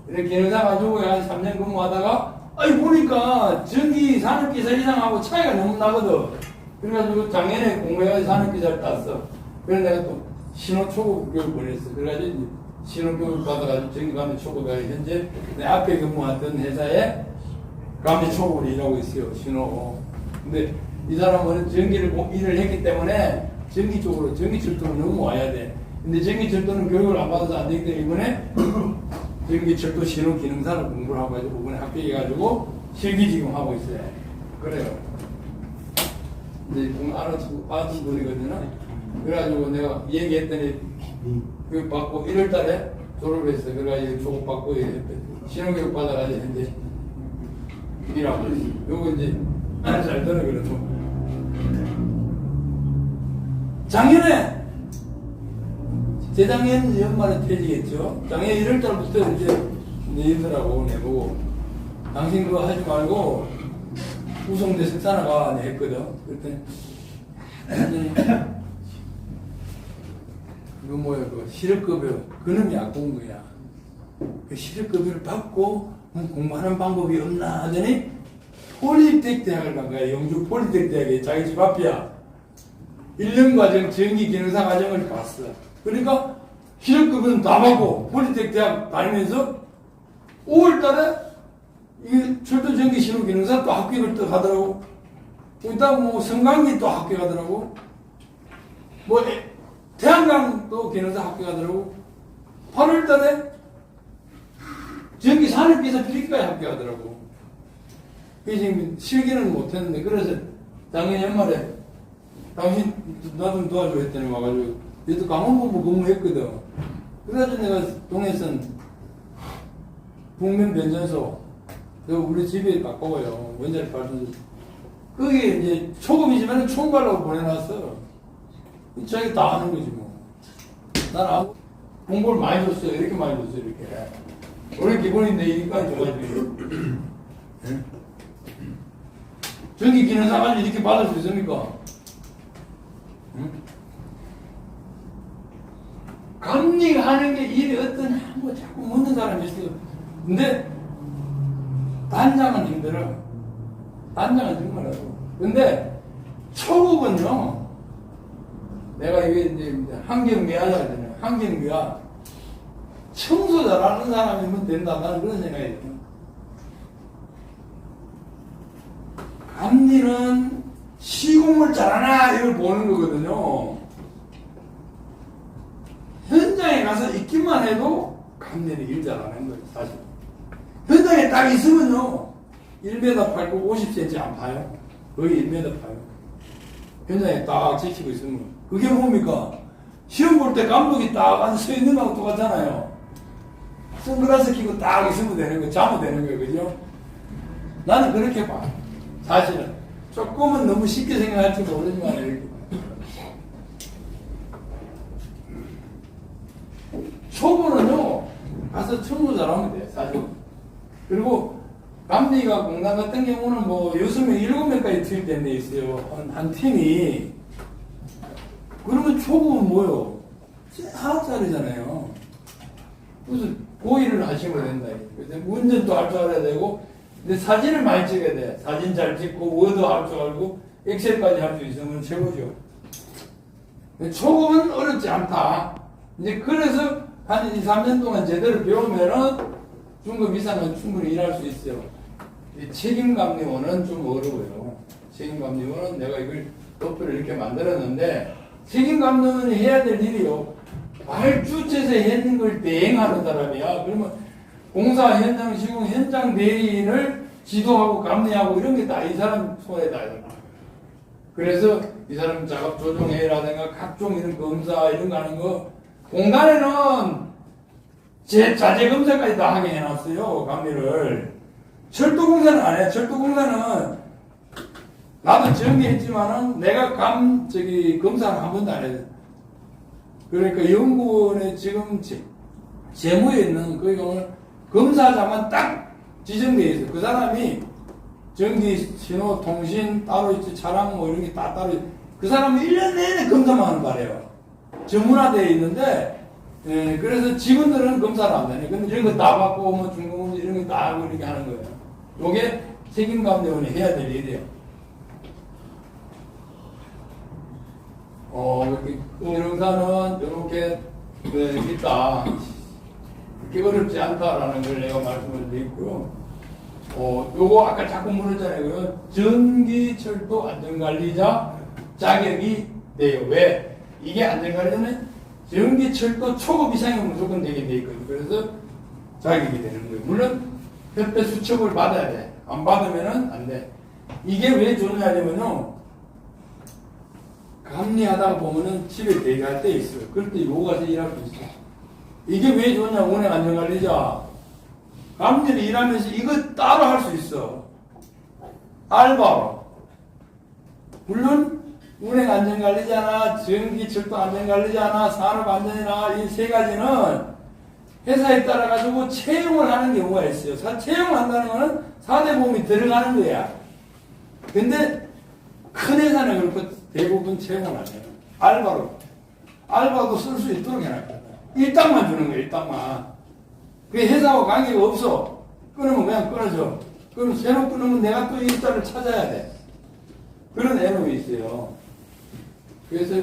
이렇게 기능사 가지고 한 3년 근무하다가 아니 보니까 전기 산업기사 이상하고 차이가 너무 나거든. 그래가지고 작년에 공부해가지고 산업기사를 땄어. 그래서 내가 또 신호초급 교육 보냈어. 그래가지고 신호교육 받아가지고 전기감리 초급에 현재 내 앞에 근무했던 회사에 감리 초급으로 일하고 있어요. 신호. 근데 이 사람은 전기를 일을 했기 때문에 전기 쪽으로 전기철도로 넘어와야 돼. 근데 전기철도는 교육을 안 받아서 안 되기 때문에 이번에 전기철도 신호 기능사를 공부를 하고 가지고 이번에 합격해가지고 실기 지금 하고 있어요. 그래요. 이제 알아준 분이거든요. 그래가지고 내가 얘기했더니 교육 받고 1월 달에 졸업을 했어요. 그래가지고 조급 받고 신호교육 받아가지고 현재 일하고 있어요. 요거 이제 잘 들어 그래도. 작년에 재작년 연말에 퇴직했죠. 작년 1월 달부터 이제 너희들하고 내보고 당신 그거 하지 말고 우성대 석사나가 했거든. 그랬더니 그거 뭐야 그 실업급여 그놈이 아까운 거야. 그 실업급여를 받고 공부하는 방법이 없나 하더니 폴리텍 대학을 간 거야. 영주 폴리텍 대학에 자기 집 앞이야. 1년 과정 전기 기능사 과정을 봤어. 그러니까 실업급여는 다 받고 폴리텍 대학 다니면서 5월 달에 이 철도 전기 신호 기능사 또 합격을 또 하더라고. 거기다 뭐 성강기 또 합격하더라고. 뭐 태양광 또 기능사 합격하더라고. 8월 달에 전기 산업기사 필기까지 합격하더라고. 그게 지금 실기는 못했는데 그래서 작년 연말에 당신 나 좀 도와줘 했더니 와가지고 얘도 강원본부 근무했거든. 그래가지고 내가 동해선 북면 변전소 우리 집이 가까워요. 원자력 발전소. 거기에 이제 초급이지만 총괄로 보내놨어. 자기 다 하는 거지 뭐. 난 아무 공부를 많이 줬어요. 이렇게 많이 줬어요. 이렇게. 원래 기본인데 이까지 줘가지고. 전기 기능사 가지고 이렇게 받을 수 있습니까? 응? 감리하는 게 일이 어떤 뭐 자꾸 묻는 사람이 있어요. 근데 단장은 힘들어. 단장은 정말 어려워. 근데 초급은요. 내가 이게 이제 환경미화자 하잖아요. 환경미화. 청소 잘하는 사람이면 된다. 나는 그런 생각이 들어요. 감리는 시공을 잘하나 이걸 보는 거거든요. 현장에 가서 있기만 해도 감리는 일 잘하는 거예요, 사실. 현장에 딱 있으면요, 1m 팔고 50cm 안 파요. 거의 1m 파요. 현장에 딱 지키고 있으면. 그게 뭡니까? 시험 볼 때 감독이 딱 앉아 서 있는 거하고 똑같잖아요. 선글라스 끼고 딱 있으면 되는 거예요. 자면 되는 거예요. 그죠? 나는 그렇게 봐. 사실은. 조금은 너무 쉽게 생각할지 모르지만, 이렇게. 초보는요, 가서 청소 잘하면 돼, 사실. 그리고, 감리가 공단 같은 경우는 뭐 6명, 7명까지 투입된 데 있어요. 한 팀이. 그러면 초급은 뭐요? 하나짜리잖아요. 그래서 고의를 하시면 된다. 그래서 운전도 할 줄 알아야 되고, 근데 사진을 많이 찍어야 돼. 사진 잘 찍고, 워드 할 줄 알고, 엑셀까지 할 수 있으면 최고죠. 초급은 어렵지 않다. 이제 그래서 한 2, 3년 동안 제대로 배우면은 중급 이상은 충분히 일할 수 있어요. 책임감리원은 좀 어려워요. 책임감리원은 내가 이걸 도표를 이렇게 만들었는데, 책임감리원이 해야 될 일이요. 발주처에서 했는 걸 대행하는 사람이야. 그러면 공사 현장 시공 현장 대리인을 지도하고 감리하고 이런 게 다 이 사람 손에 다 있어요. 그래서 이 사람 작업 조정회라든가 각종 이런 검사 이런 거 하는 거 공단에는 자재 검사까지 다 하게 해놨어요. 감리를. 철도공사는 안 해. 철도공사는 나도 정리했지만은 내가 검사를 한 번도 안 해요. 그러니까 연구원에 지금 재무에 있는 그 경우는 검사자만 딱 지정되어 있어요. 그 사람이 전기, 신호, 통신 따로 있지, 차량 뭐 이런 게 다 따로 있어요. 그 사람이 1년 내내 검사만 하는 거래요. 전문화되어 있는데, 그래서 직원들은 검사를 안 되네. 근데 이런 거 다 받고, 뭐 중공업 이런 거 다 하고 이렇게 하는 거예요. 요게 책임감리원이 해야 될 일이에요. 이런사는 이렇게 있다. 그렇게 어렵지 않다라는 걸 내가 말씀을 드리고요. 요거 아까 자꾸 물었잖아요. 전기철도 안전관리자 자격이 돼요. 왜? 이게 안전관리는 전기철도 초급 이상이면 무조건 되게 돼 있거든요. 그래서 자격이 되는 거예요. 물론 협회 수첩을 받아야 돼. 안 받으면은 안 돼. 이게 왜 좋냐면요. 감리하다가 보면은 집에 대기할 때 있어요. 그럴 때 요거 가서 일할 수 있어요. 이게 왜 좋냐, 운행 안전관리자. 감리를 일하면서 이거 따로 할 수 있어. 알바로. 물론, 운행 안전관리자나, 전기 철도 안전관리자나, 산업안전이나, 이 세 가지는 회사에 따라가지고 채용을 하는 경우가 있어요. 채용한다는 거는 4대 보험이 들어가는 거야. 근데, 큰 회사는 그렇고, 대부분 채용을 안 해요. 알바로. 알바도 쓸 수 있도록 해놨거든. 일당만 주는 거예요, 일당만. 그 회사와 관계가 없어. 끊으면 그냥 끊어져. 그럼 새로 끊으면 내가 또 일자를 찾아야 돼. 그런 애로이 있어요. 그래서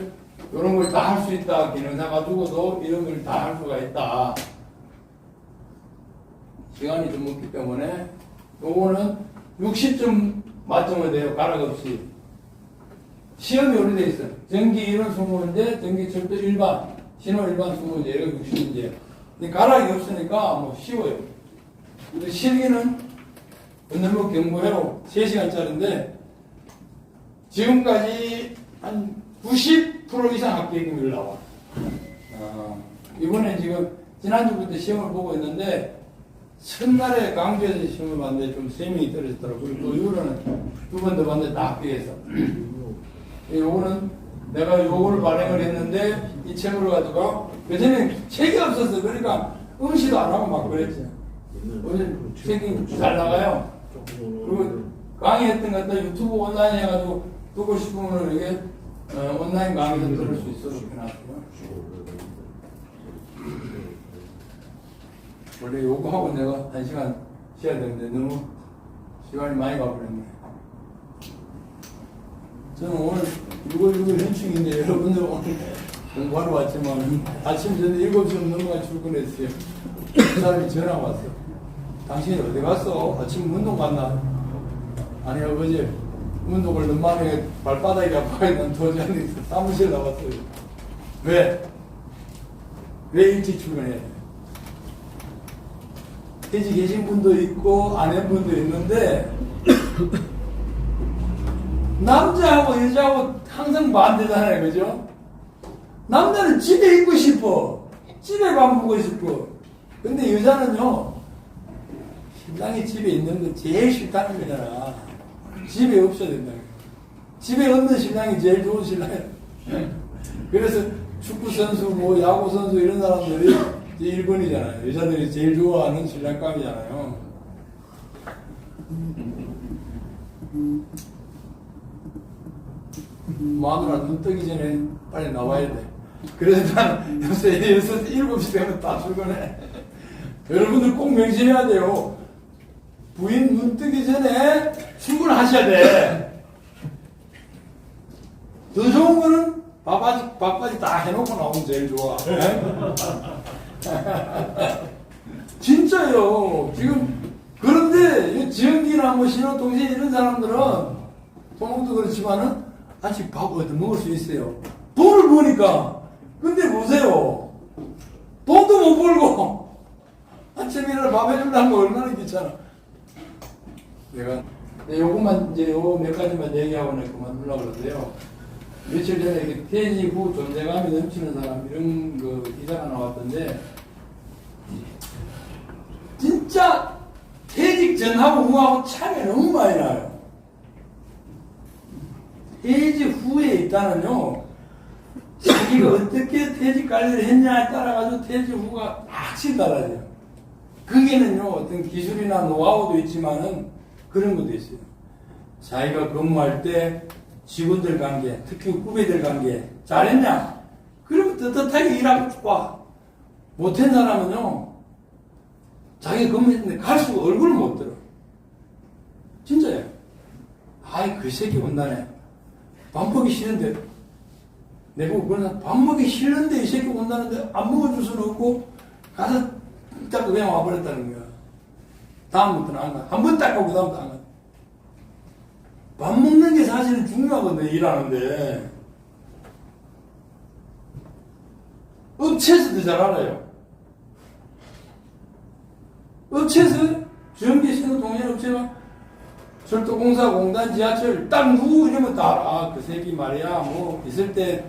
이런 걸 다 할 수 있다. 기능사 가지고도 이런 걸 다 할 수가 있다. 시간이 좀 없기 때문에 요거는 60점 맞으면 돼요. 가락 없이. 시험이 오래돼 있어. 전기 이론 20문제, 전기 철도 일반, 신호 일반 20문제, 이렇게 60문제예요. 근데 가락이 없으니까 뭐 쉬워요. 근데 실기는 언어로 경고회로 3시간짜리인데 지금까지 한 90% 이상 합격률이 나와. 이번에 지금 지난주부터 시험을 보고 있는데 첫날에 강주에서 시험을 봤는데 좀 3명이 떨어졌더라고요. 그리고 또 이후로는 2번 더 봤는데 다 합격해서. 요거는 내가 요거를 발행을 했는데 이 책으로 가지고 그전에 책이 없었어. 그러니까 응시도 안 하고 막 그랬지. 요즘 책이 잘 나가요. 그리고 강의했던 것 같다 유튜브 온라인 해가지고 듣고 싶으면 이게 온라인 강의도 들을 수 있어서 이렇게 나왔고요. 원래 요거 하고 내가 1시간 쉬어야 되는데 너무 시간이 많이 가버렸네. 저는 오늘 6월 6일 현충인데 여러분들 오늘 공부하러 왔지만 아침 전에 7시 넘어가 출근했어요. 그 사람이 전화 왔어. 당신이 어디 갔어? 아침 운동 갔나? 아니 어제 운동을 너무 많이 해 발바닥이 아파서 난 도저히 사무실 나왔어요. 왜? 왜 일찍 출근해야 돼? 퇴직 계신 분도 있고 아내분도 있는데 남자하고 여자하고 항상 반대잖아요. 그죠? 남자는 집에 있고 싶어. 집에 밥 먹고 싶어. 근데 여자는요, 신랑이 집에 있는 거 제일 싫다는 거잖아. 집에 없어야 된다. 집에 없는 신랑이 제일 좋은 신랑이야. 그래서 축구선수, 뭐 야구선수 이런 사람들이 1번이잖아요. 여자들이 제일 좋아하는 신랑감이잖아요. 마누라 눈 뜨기 전에 빨리 나와야 돼. 그래서 난 요새 6시, 7시 되면 다 출근해. 여러분들 꼭 명심해야 돼요. 부인 눈 뜨기 전에 출근하셔야 돼. 더 좋은 거는 밥까지 다 해놓고 나오면 제일 좋아. 진짜요. 지금 그런데 지연기나 뭐 신호통신 이런 사람들은 소목도 그렇지만은 아직 밥 얻어 먹을 수 있어요. 돈을 버니까. 근데 보세요. 돈도 못 벌고 아침이라 밥 해준다는 거 얼마나 귀찮아. 내가 요것만 이제 요 몇 가지만 얘기하고 내가 그만두려고 그러는데요. 며칠 전에 이렇게 퇴직 후 존재감이 넘치는 사람 이런 거 기사가 나왔던데 진짜 퇴직 전하고 후하고 차이가 너무 많이 나요. 퇴직 후에 있다는요, 자기가 어떻게 퇴직 관리를 했냐에 따라가지고 퇴직 후가 확실히 달라져요. 거기는요, 어떤 기술이나 노하우도 있지만은 그런 것도 있어요. 자기가 근무할 때 직원들 관계, 특히 후배들 관계 잘했냐? 그러면 떳떳하게 일하고 좋아. 못한 사람은요, 자기가 근무했는데 갈수록 얼굴을 못 들어. 진짜예요. 아이, 그 새끼 온다네. 밥 먹기 싫은데, 내보고 그러나 밥 먹기 싫은데 이 새끼 온다는데 안 먹어줄 수는 없고, 가서 딱 그냥 와버렸다는 거야. 다음부터는 안 가. 한 번 딱 가고 그다음부터 안 가. 밥 먹는 게 사실은 중요하거든요, 일하는데. 업체에서도 잘 알아요. 업체에서 전기 신호 동일 업체가 철도공사, 공단, 지하철 딱 누구 이러면 다 알아. 아, 그 새끼 말이야. 뭐 있을 때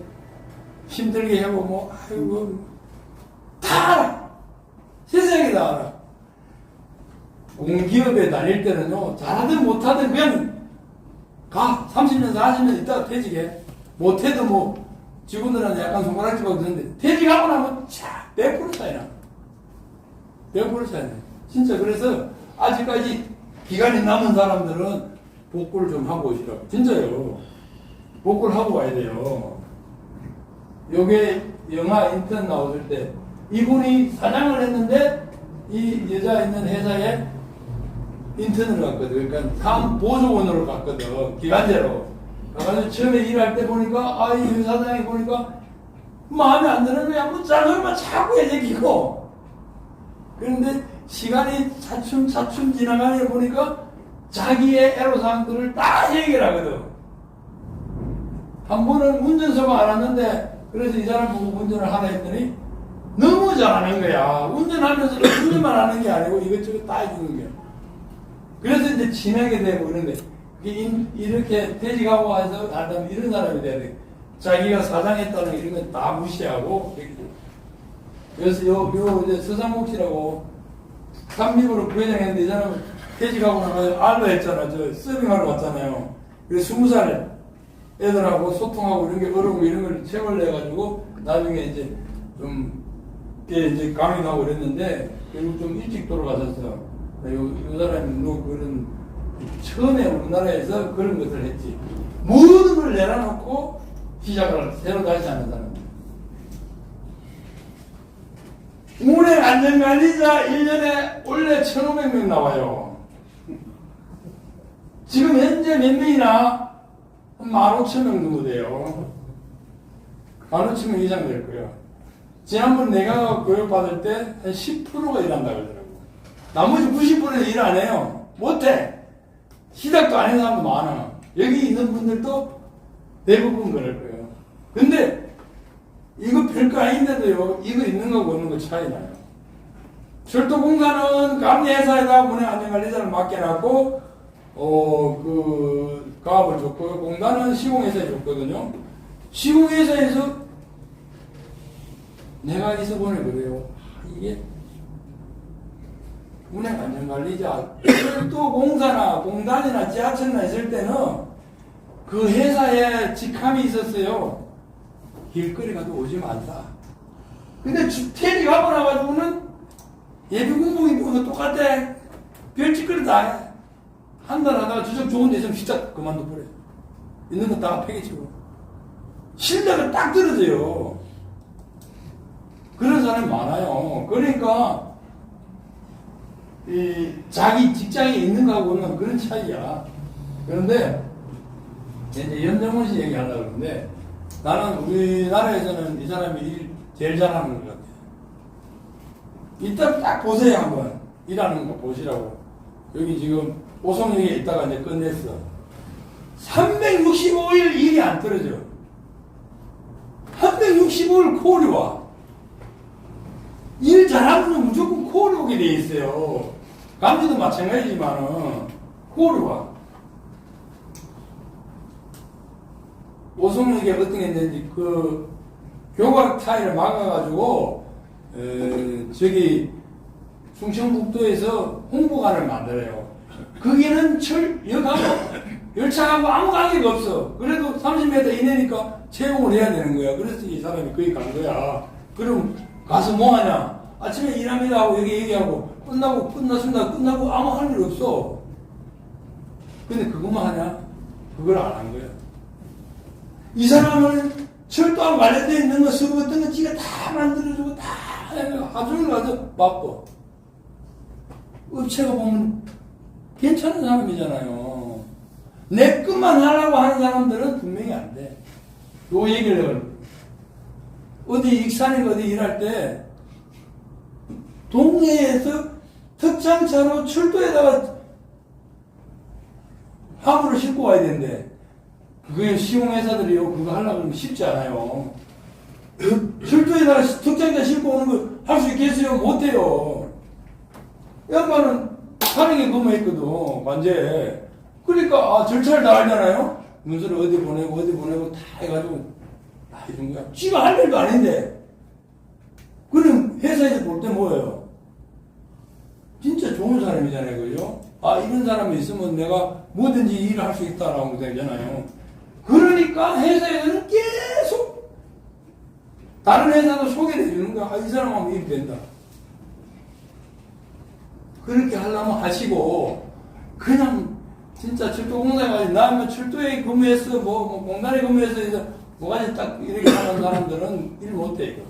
힘들게 해고 뭐 아이고 다 알아. 세상에 다 알아. 공기업에 다닐 때는요, 잘하든 못하든 그냥 가. 30년, 40년 있다가 퇴직해. 못해도 뭐 직원들한테 약간 손가락질하고 그러는데 퇴직하고 나면 차 100% 차이 나. 100% 차이 나. 진짜 그래서 아직까지 기간이 남은 사람들은 복구를 좀 하고 오시라고. 진짜요. 복구를 하고 와야 돼요. 요게 영화 인턴 나왔을 때 이분이 사장을 했는데 이 여자 있는 회사에 인턴을 갔거든. 그러니까 다음 보조원으로 갔거든. 기간제로. 가가지고 처음에 일할 때 보니까 이 사장이 보니까 마음에 안 드는 거야. 뭐 짜증만 자꾸 얘기고. 그런데 시간이 차츰 지나가니 보니까 자기의 애로사항들을 다 얘기를 하거든. 한 번은 운전서가 안 왔는데 그래서 이 사람 보고 운전을 하라 했더니 너무 잘하는 거야. 운전하면서 운전만 하는 게 아니고 이것저것 다 해주는 거야. 그래서 이제 친하게 되고 이런데 이렇게 퇴직하고 와서 살다 이런 사람이 돼야 돼. 자기가 사장했다는 이런 건 다 무시하고. 그래서 요 이제 서상목 씨라고 삼립으로 부회장했는데 이 사람은 퇴직하고 나서 알바 했잖아. 저 서빙하러 왔잖아요. 그래서 20살 애들하고 소통하고 이런 게 어려우고 이런 걸 책을 내가지고 나중에 이제 좀 이제 강의하고 그랬는데 결국 좀 일찍 돌아가셨어. 요 사람이 그런 처음에 우리나라에서 그런 것을 했지. 모든 걸 내려놓고 시작을 새로 다시 하는 사람. 운행 안전관리자 1년에 원래 1,500명 나와요. 지금 현재 몇 명이나? 한 15,000명 정도 돼요. 15,000명 이상 될 거예요. 지난번 내가 교육받을 때 한 10%가 일한다고 그러더라고. 나머지 90%는 일 안 해요. 못해. 시작도 안 하는 사람도 많아. 여기 있는 분들도 대부분 그럴 거예요. 근데 이거 별거 아닌데도요, 이거 있는 거고 없는 거 차이 나요. 철도공사는 감리회사에다 운행 안전관리자를 맡겨놨고, 그 가업을 줬고요. 공단은 시공회사에 줬거든요. 시공회사에서 내가 있어보니 그래요. 이게 운행 안전관리자, 철도공사나 공단이나 지하철이나 있을 때는 그 회사에 직함이 있었어요. 길거리 가도 오지 말라. 근데 퇴직하고 나가지고는 예비군복이 보면 똑같아. 별짓거리 다 해. 한 달 하다가 주적 좋은 데 있으면 진짜 그만둬 버려요. 있는 거 다 폐기치고. 신뢰가 딱 떨어져요. 그런 사람이 많아요. 그러니까, 자기 직장에 있는 거하고는 그런 차이야. 그런데, 이제 연정훈 씨 얘기하려고 그러는데, 나는 우리나라에서는 이 사람이 일 제일 잘하는 것 같아요. 이따 딱 보세요, 한번. 일하는 거 보시라고. 여기 지금 오송역에 있다가 이제 끝냈어. 365일 일이 안 떨어져. 365일 콜이 와. 일 잘하면 무조건 콜이 오게 돼 있어요. 감지도 마찬가지지만은 콜이 와. 오송역에 어떤 게 있는지 그 교각 타일을 막아가지고 저기 충청북도에서 홍보관을 만들어요. 거기는 역하고 열차하고 아무 관계가 없어. 그래도 30m 이내니까 채용을 해야 되는 거야. 그래서 이 사람이 거기 간 거야. 그럼 가서 뭐 하냐? 아침에 일합니다 하고 여기 얘기하고 끝났습니다. 끝나고 아무 할 일 없어. 근데 그것만 하냐? 그걸 안 한 거야. 이 사람은 철도하고 관련되어 있는 거, 서브 같은 거 지가 다 만들어주고 다 하루 종일 가서 바빠. 업체가 보면 괜찮은 사람이잖아요. 내 것만 하려고 하는 사람들은 분명히 안 돼. 요 얘기를 어디 익산에 어디 일할 때 동네에서 특장차로 철도에다가 화물을 싣고 와야 되는데 그게 시공회사들이요 그거 하려고 하면 쉽지 않아요. 철도에다가 특장차 싣고 오는 거 할 수 있겠어요? 못해요. 양반은 하는 게 그거했거든 관제. 그러니까 절차를 다 알잖아요. 문서를 어디 보내고 다 해가지고 다 해준 거야. 지가 할 일도 아닌데. 그럼 회사에서 볼 때 뭐예요? 진짜 좋은 사람이잖아요, 그죠? 아 이런 사람이 있으면 내가 뭐든지 일을 할 수 있다라고 되잖아요. 그러니까 회사에서는 계속 다른 회사도 소개해 주는 거야. 아, 이 사람 하면 일이 된다. 그렇게 하려면 하시고 그냥 진짜 철도공사에 가서 나면 철도에 근무해서 뭐 공단에 근무해서 뭐가지 딱 이렇게 하는 사람들은 일 못해 이거.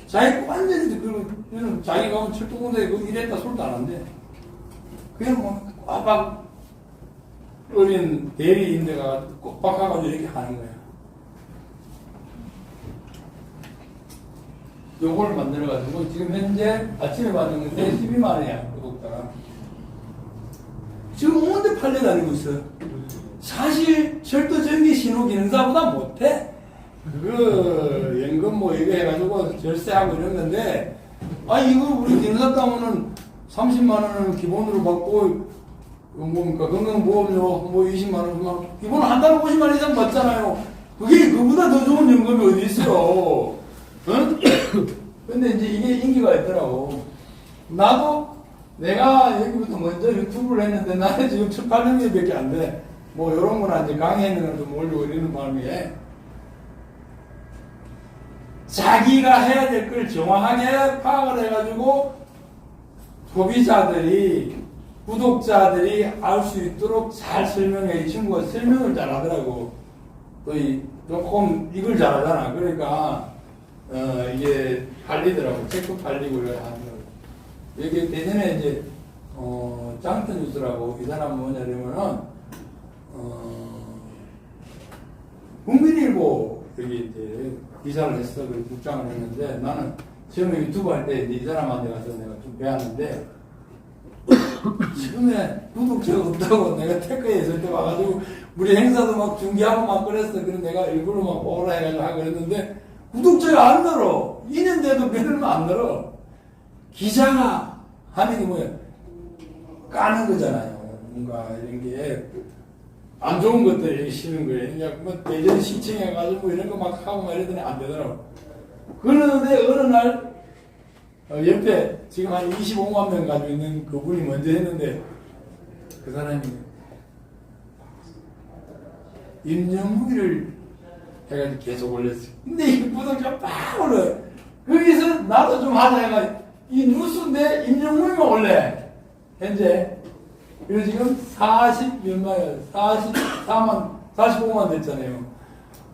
자기 완전히 그리고 자기가 가면 철도공사에 일했다 소리도 안 한대. 그냥 뭐 꽉 어린 대리인데가 꼭 박아가지고 이렇게 하는 거야. 요걸 만들어가지고 지금 현재 아침에 받은 건데 12만 원이야 구독자가. 지금 온데 팔려다니고 있어. 사실 철도 전기 신호 기능사보다 못해. 그거 연금 뭐 이거 해가지고 절세하고 이런 건데 이거 우리 기능사 따면은 30만 원을 기본으로 받고 뭡니까 건강보험료 뭐 20만 원 기본 한 달에 50만 원 이상 받잖아요. 그게 그보다 더 좋은 연금이 어디 있어요? 응? 근데 이제 이게 인기가 있더라고. 나도 내가 여기부터 먼저 유튜브를 했는데 나는 지금 7, 8년밖에 안 돼. 뭐 이런 거나 이제 강의하는 걸 좀 올리고 이러는 마음에 자기가 해야 될 걸 정확하게 파악을 해가지고 소비자들이 구독자들이 알 수 있도록 잘 설명해. 이 친구가 설명을 잘 하더라고. 또 조금 이걸 잘하잖아. 그러니까 이게 팔리더라고. 책도 팔리고 이래 하더라고. 여기 대전에 이제 짱터 뉴스라고 이 사람은 뭐냐면은 국민일보 여기 이제 기사를 했어. 그리고 국장을 했는데 나는 처음에 유튜브 할 때 이 사람한테 가서 내가 좀 배웠는데 처음에 구독자가 없다고 내가 테크에 있을 때 와가지고 우리 행사도 막 중계하고 막 그랬어. 그래서 내가 일부러 막 오라 해가지고 하고 그랬는데 구독자가 안 늘어. 2년 돼도 별로 안 늘어. 기자가 하는 게 뭐야? 까는 거잖아요. 뭔가 이런 게 안 좋은 것들 이렇게 쉬는 거예요. 그냥 뭐 대전 시청해가지고 뭐 이런 거 막 하고 막 이러더니 안 되더라고. 그러는데 어느 날 옆에 지금 한 25만 명 가지고 있는 그분이 먼저 했는데 그 사람이 임영웅이를 해가지고 계속 올렸어. 근데 이 구독자 빡 올라요. 거기서 나도 좀 하자 해가 이 뉴스인데 임영웅이만 올래. 현재. 그리고 지금 45만 됐잖아요.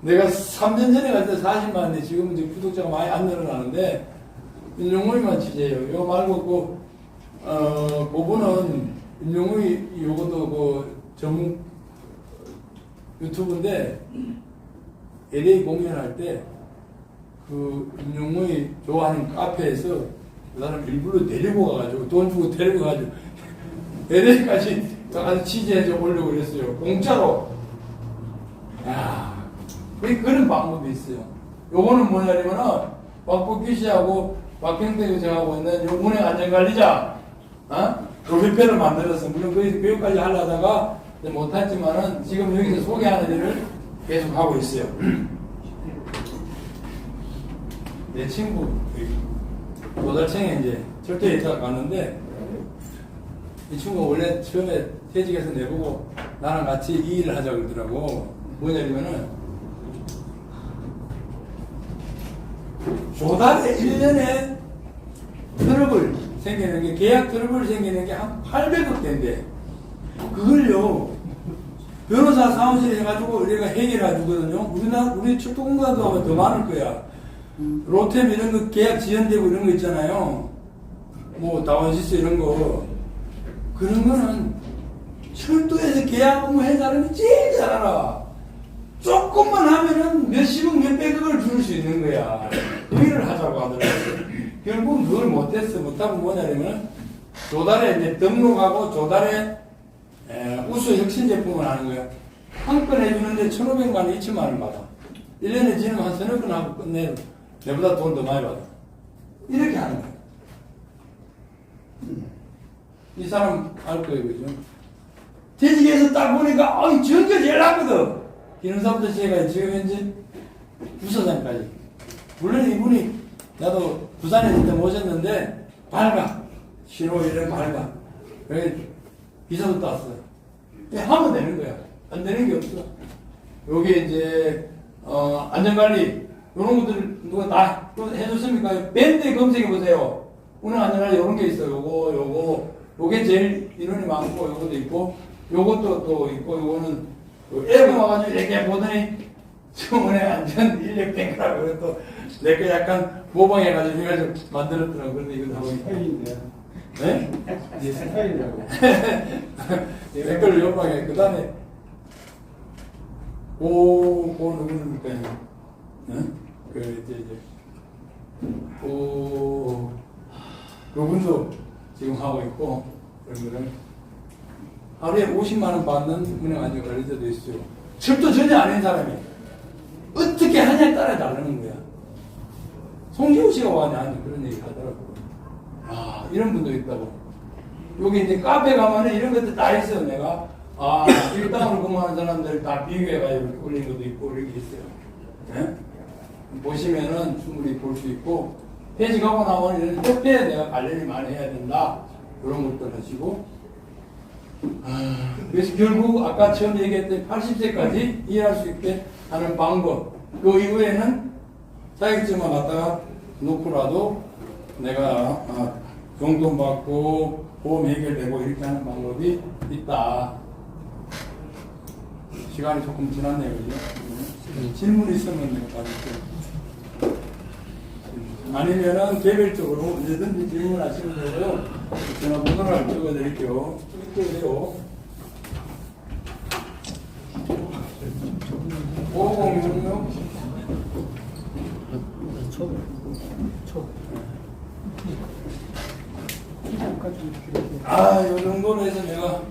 내가 3년 전에 갈 때 40만인데 지금은 이제 구독자가 많이 안 늘어나는데, 윤용무이만 취재해요. 이거 말고, 그분은 윤용무이, 요것도 전문 유튜브인데, LA 공연할 때, 윤용무이 좋아하는 카페에서 그 사람 일부러 데리고 가가지고, 돈 주고 데리고 가가지고, LA까지 가서 취재해서 올려고 그랬어요. 공짜로. 야, 그런 방법이 있어요. 요거는 뭐냐면은, 박복규 씨하고 박형태 저하고 있는 요 운행 안전관리자, 프로필을 만들어서, 물론 그 교육까지 하려다가 못했지만은 지금 여기서 소개하는 일을 계속 하고 있어요. 내 친구, 도달청에 이제 철도에 있다가 갔는데, 이 친구가 원래 처음에 퇴직해서 내보고 나랑 같이 이 일을 하자고 그러더라고. 뭐냐면은, 조달에 1년에 트러블 생기는 게, 계약 트러블 생기는 게 한 800억 대인데, 그걸요, 변호사 사무실에 해가지고 우리가 해결해 주거든요. 우리 출토공사도 하면 더 많을 거야. 로템 이런 거 계약 지연되고 이런 거 있잖아요. 뭐, 다원시스 이런 거. 그런 거는 철도에서 계약 업무 해자는 제일 잘 알아. 조금만 하면은 몇십억, 몇백억을 줄 수 있는 거야. 그 일을 하자고 하더라고요. 결국은 그걸 못했어. 못하고 뭐냐면, 조달에 이제 등록하고 조달에 우수 혁신 제품을 하는 거야. 한 건 해주는데 1,500만 원, 2천만 원 받아. 1년에 지금 한 서너 건 하고 끝내. 내보다 돈 더 많이 받아. 이렇게 하는 거야. 이 사람 알 거예요, 그죠? 퇴직해서 딱 보니까, 전기가 제일 나거든. 기능사부터 시작해서 지금 현재 부서장까지. 물론 이분이, 나도 부산에 있을 때 모셨는데, 밝아. 신호 이런 밝아. 그래, 비서도 땄어. 하면 되는 거야. 안 되는 게 없어. 요게 이제, 안전관리, 요런 것들 누가 다 해줬습니까? 밴드에 검색해보세요. 오늘 안전관리 요런 게 있어요. 요게 제일 인원이 많고, 요것도 있고, 요것도 또 있고, 요거는 앱을 와가지고 이렇게 보더니, 저번에 안전 인력 탱크라고 그래 또, 내가 약간 모방해가지고 해가지고 만들었더라고. 그런데 이거 다 보니까. 네? 이제 스타일이라고. 댓글을 요방해. 그 다음에, 누구입니까? 응? 그분도 지금 하고 있고, 그런 거를. 하루에 50만원 받는 은행 안전관리자도 있어요. 철도 전혀 안 한 사람이. 어떻게 하냐에 따라 다르는 거야. 송기호 씨가 와냐, 그런 얘기 하더라고요. 이런 분도 있다고. 여기 이제 카페 가면은 이런 것들 다 있어요, 내가. 일당으로 근무하는 사람들 다 비교해가지고 이렇게 올린 것도 있고, 이렇게 있어요. 네? 보시면은 충분히 볼 수 있고, 퇴직하고 나면 이런 협회에 내가 관리를 많이 해야 된다. 그런 것들 하시고. 그래서 결국 아까 처음 얘기했던 80세까지 일할 수 있게 하는 방법. 그 이후에는 자격증만 갖다가 놓고라도 내가 용돈 받고 보험 해결되고 이렇게 하는 방법이 있다. 시간이 조금 지났네요. 그죠? 질문 있으면 내가 받을게요. 아니면은 개별적으로 언제든지 질문하시면 되고요. 전화번호를 적어드릴게요. 찍으세요. 5066 요 정도로 해서 내가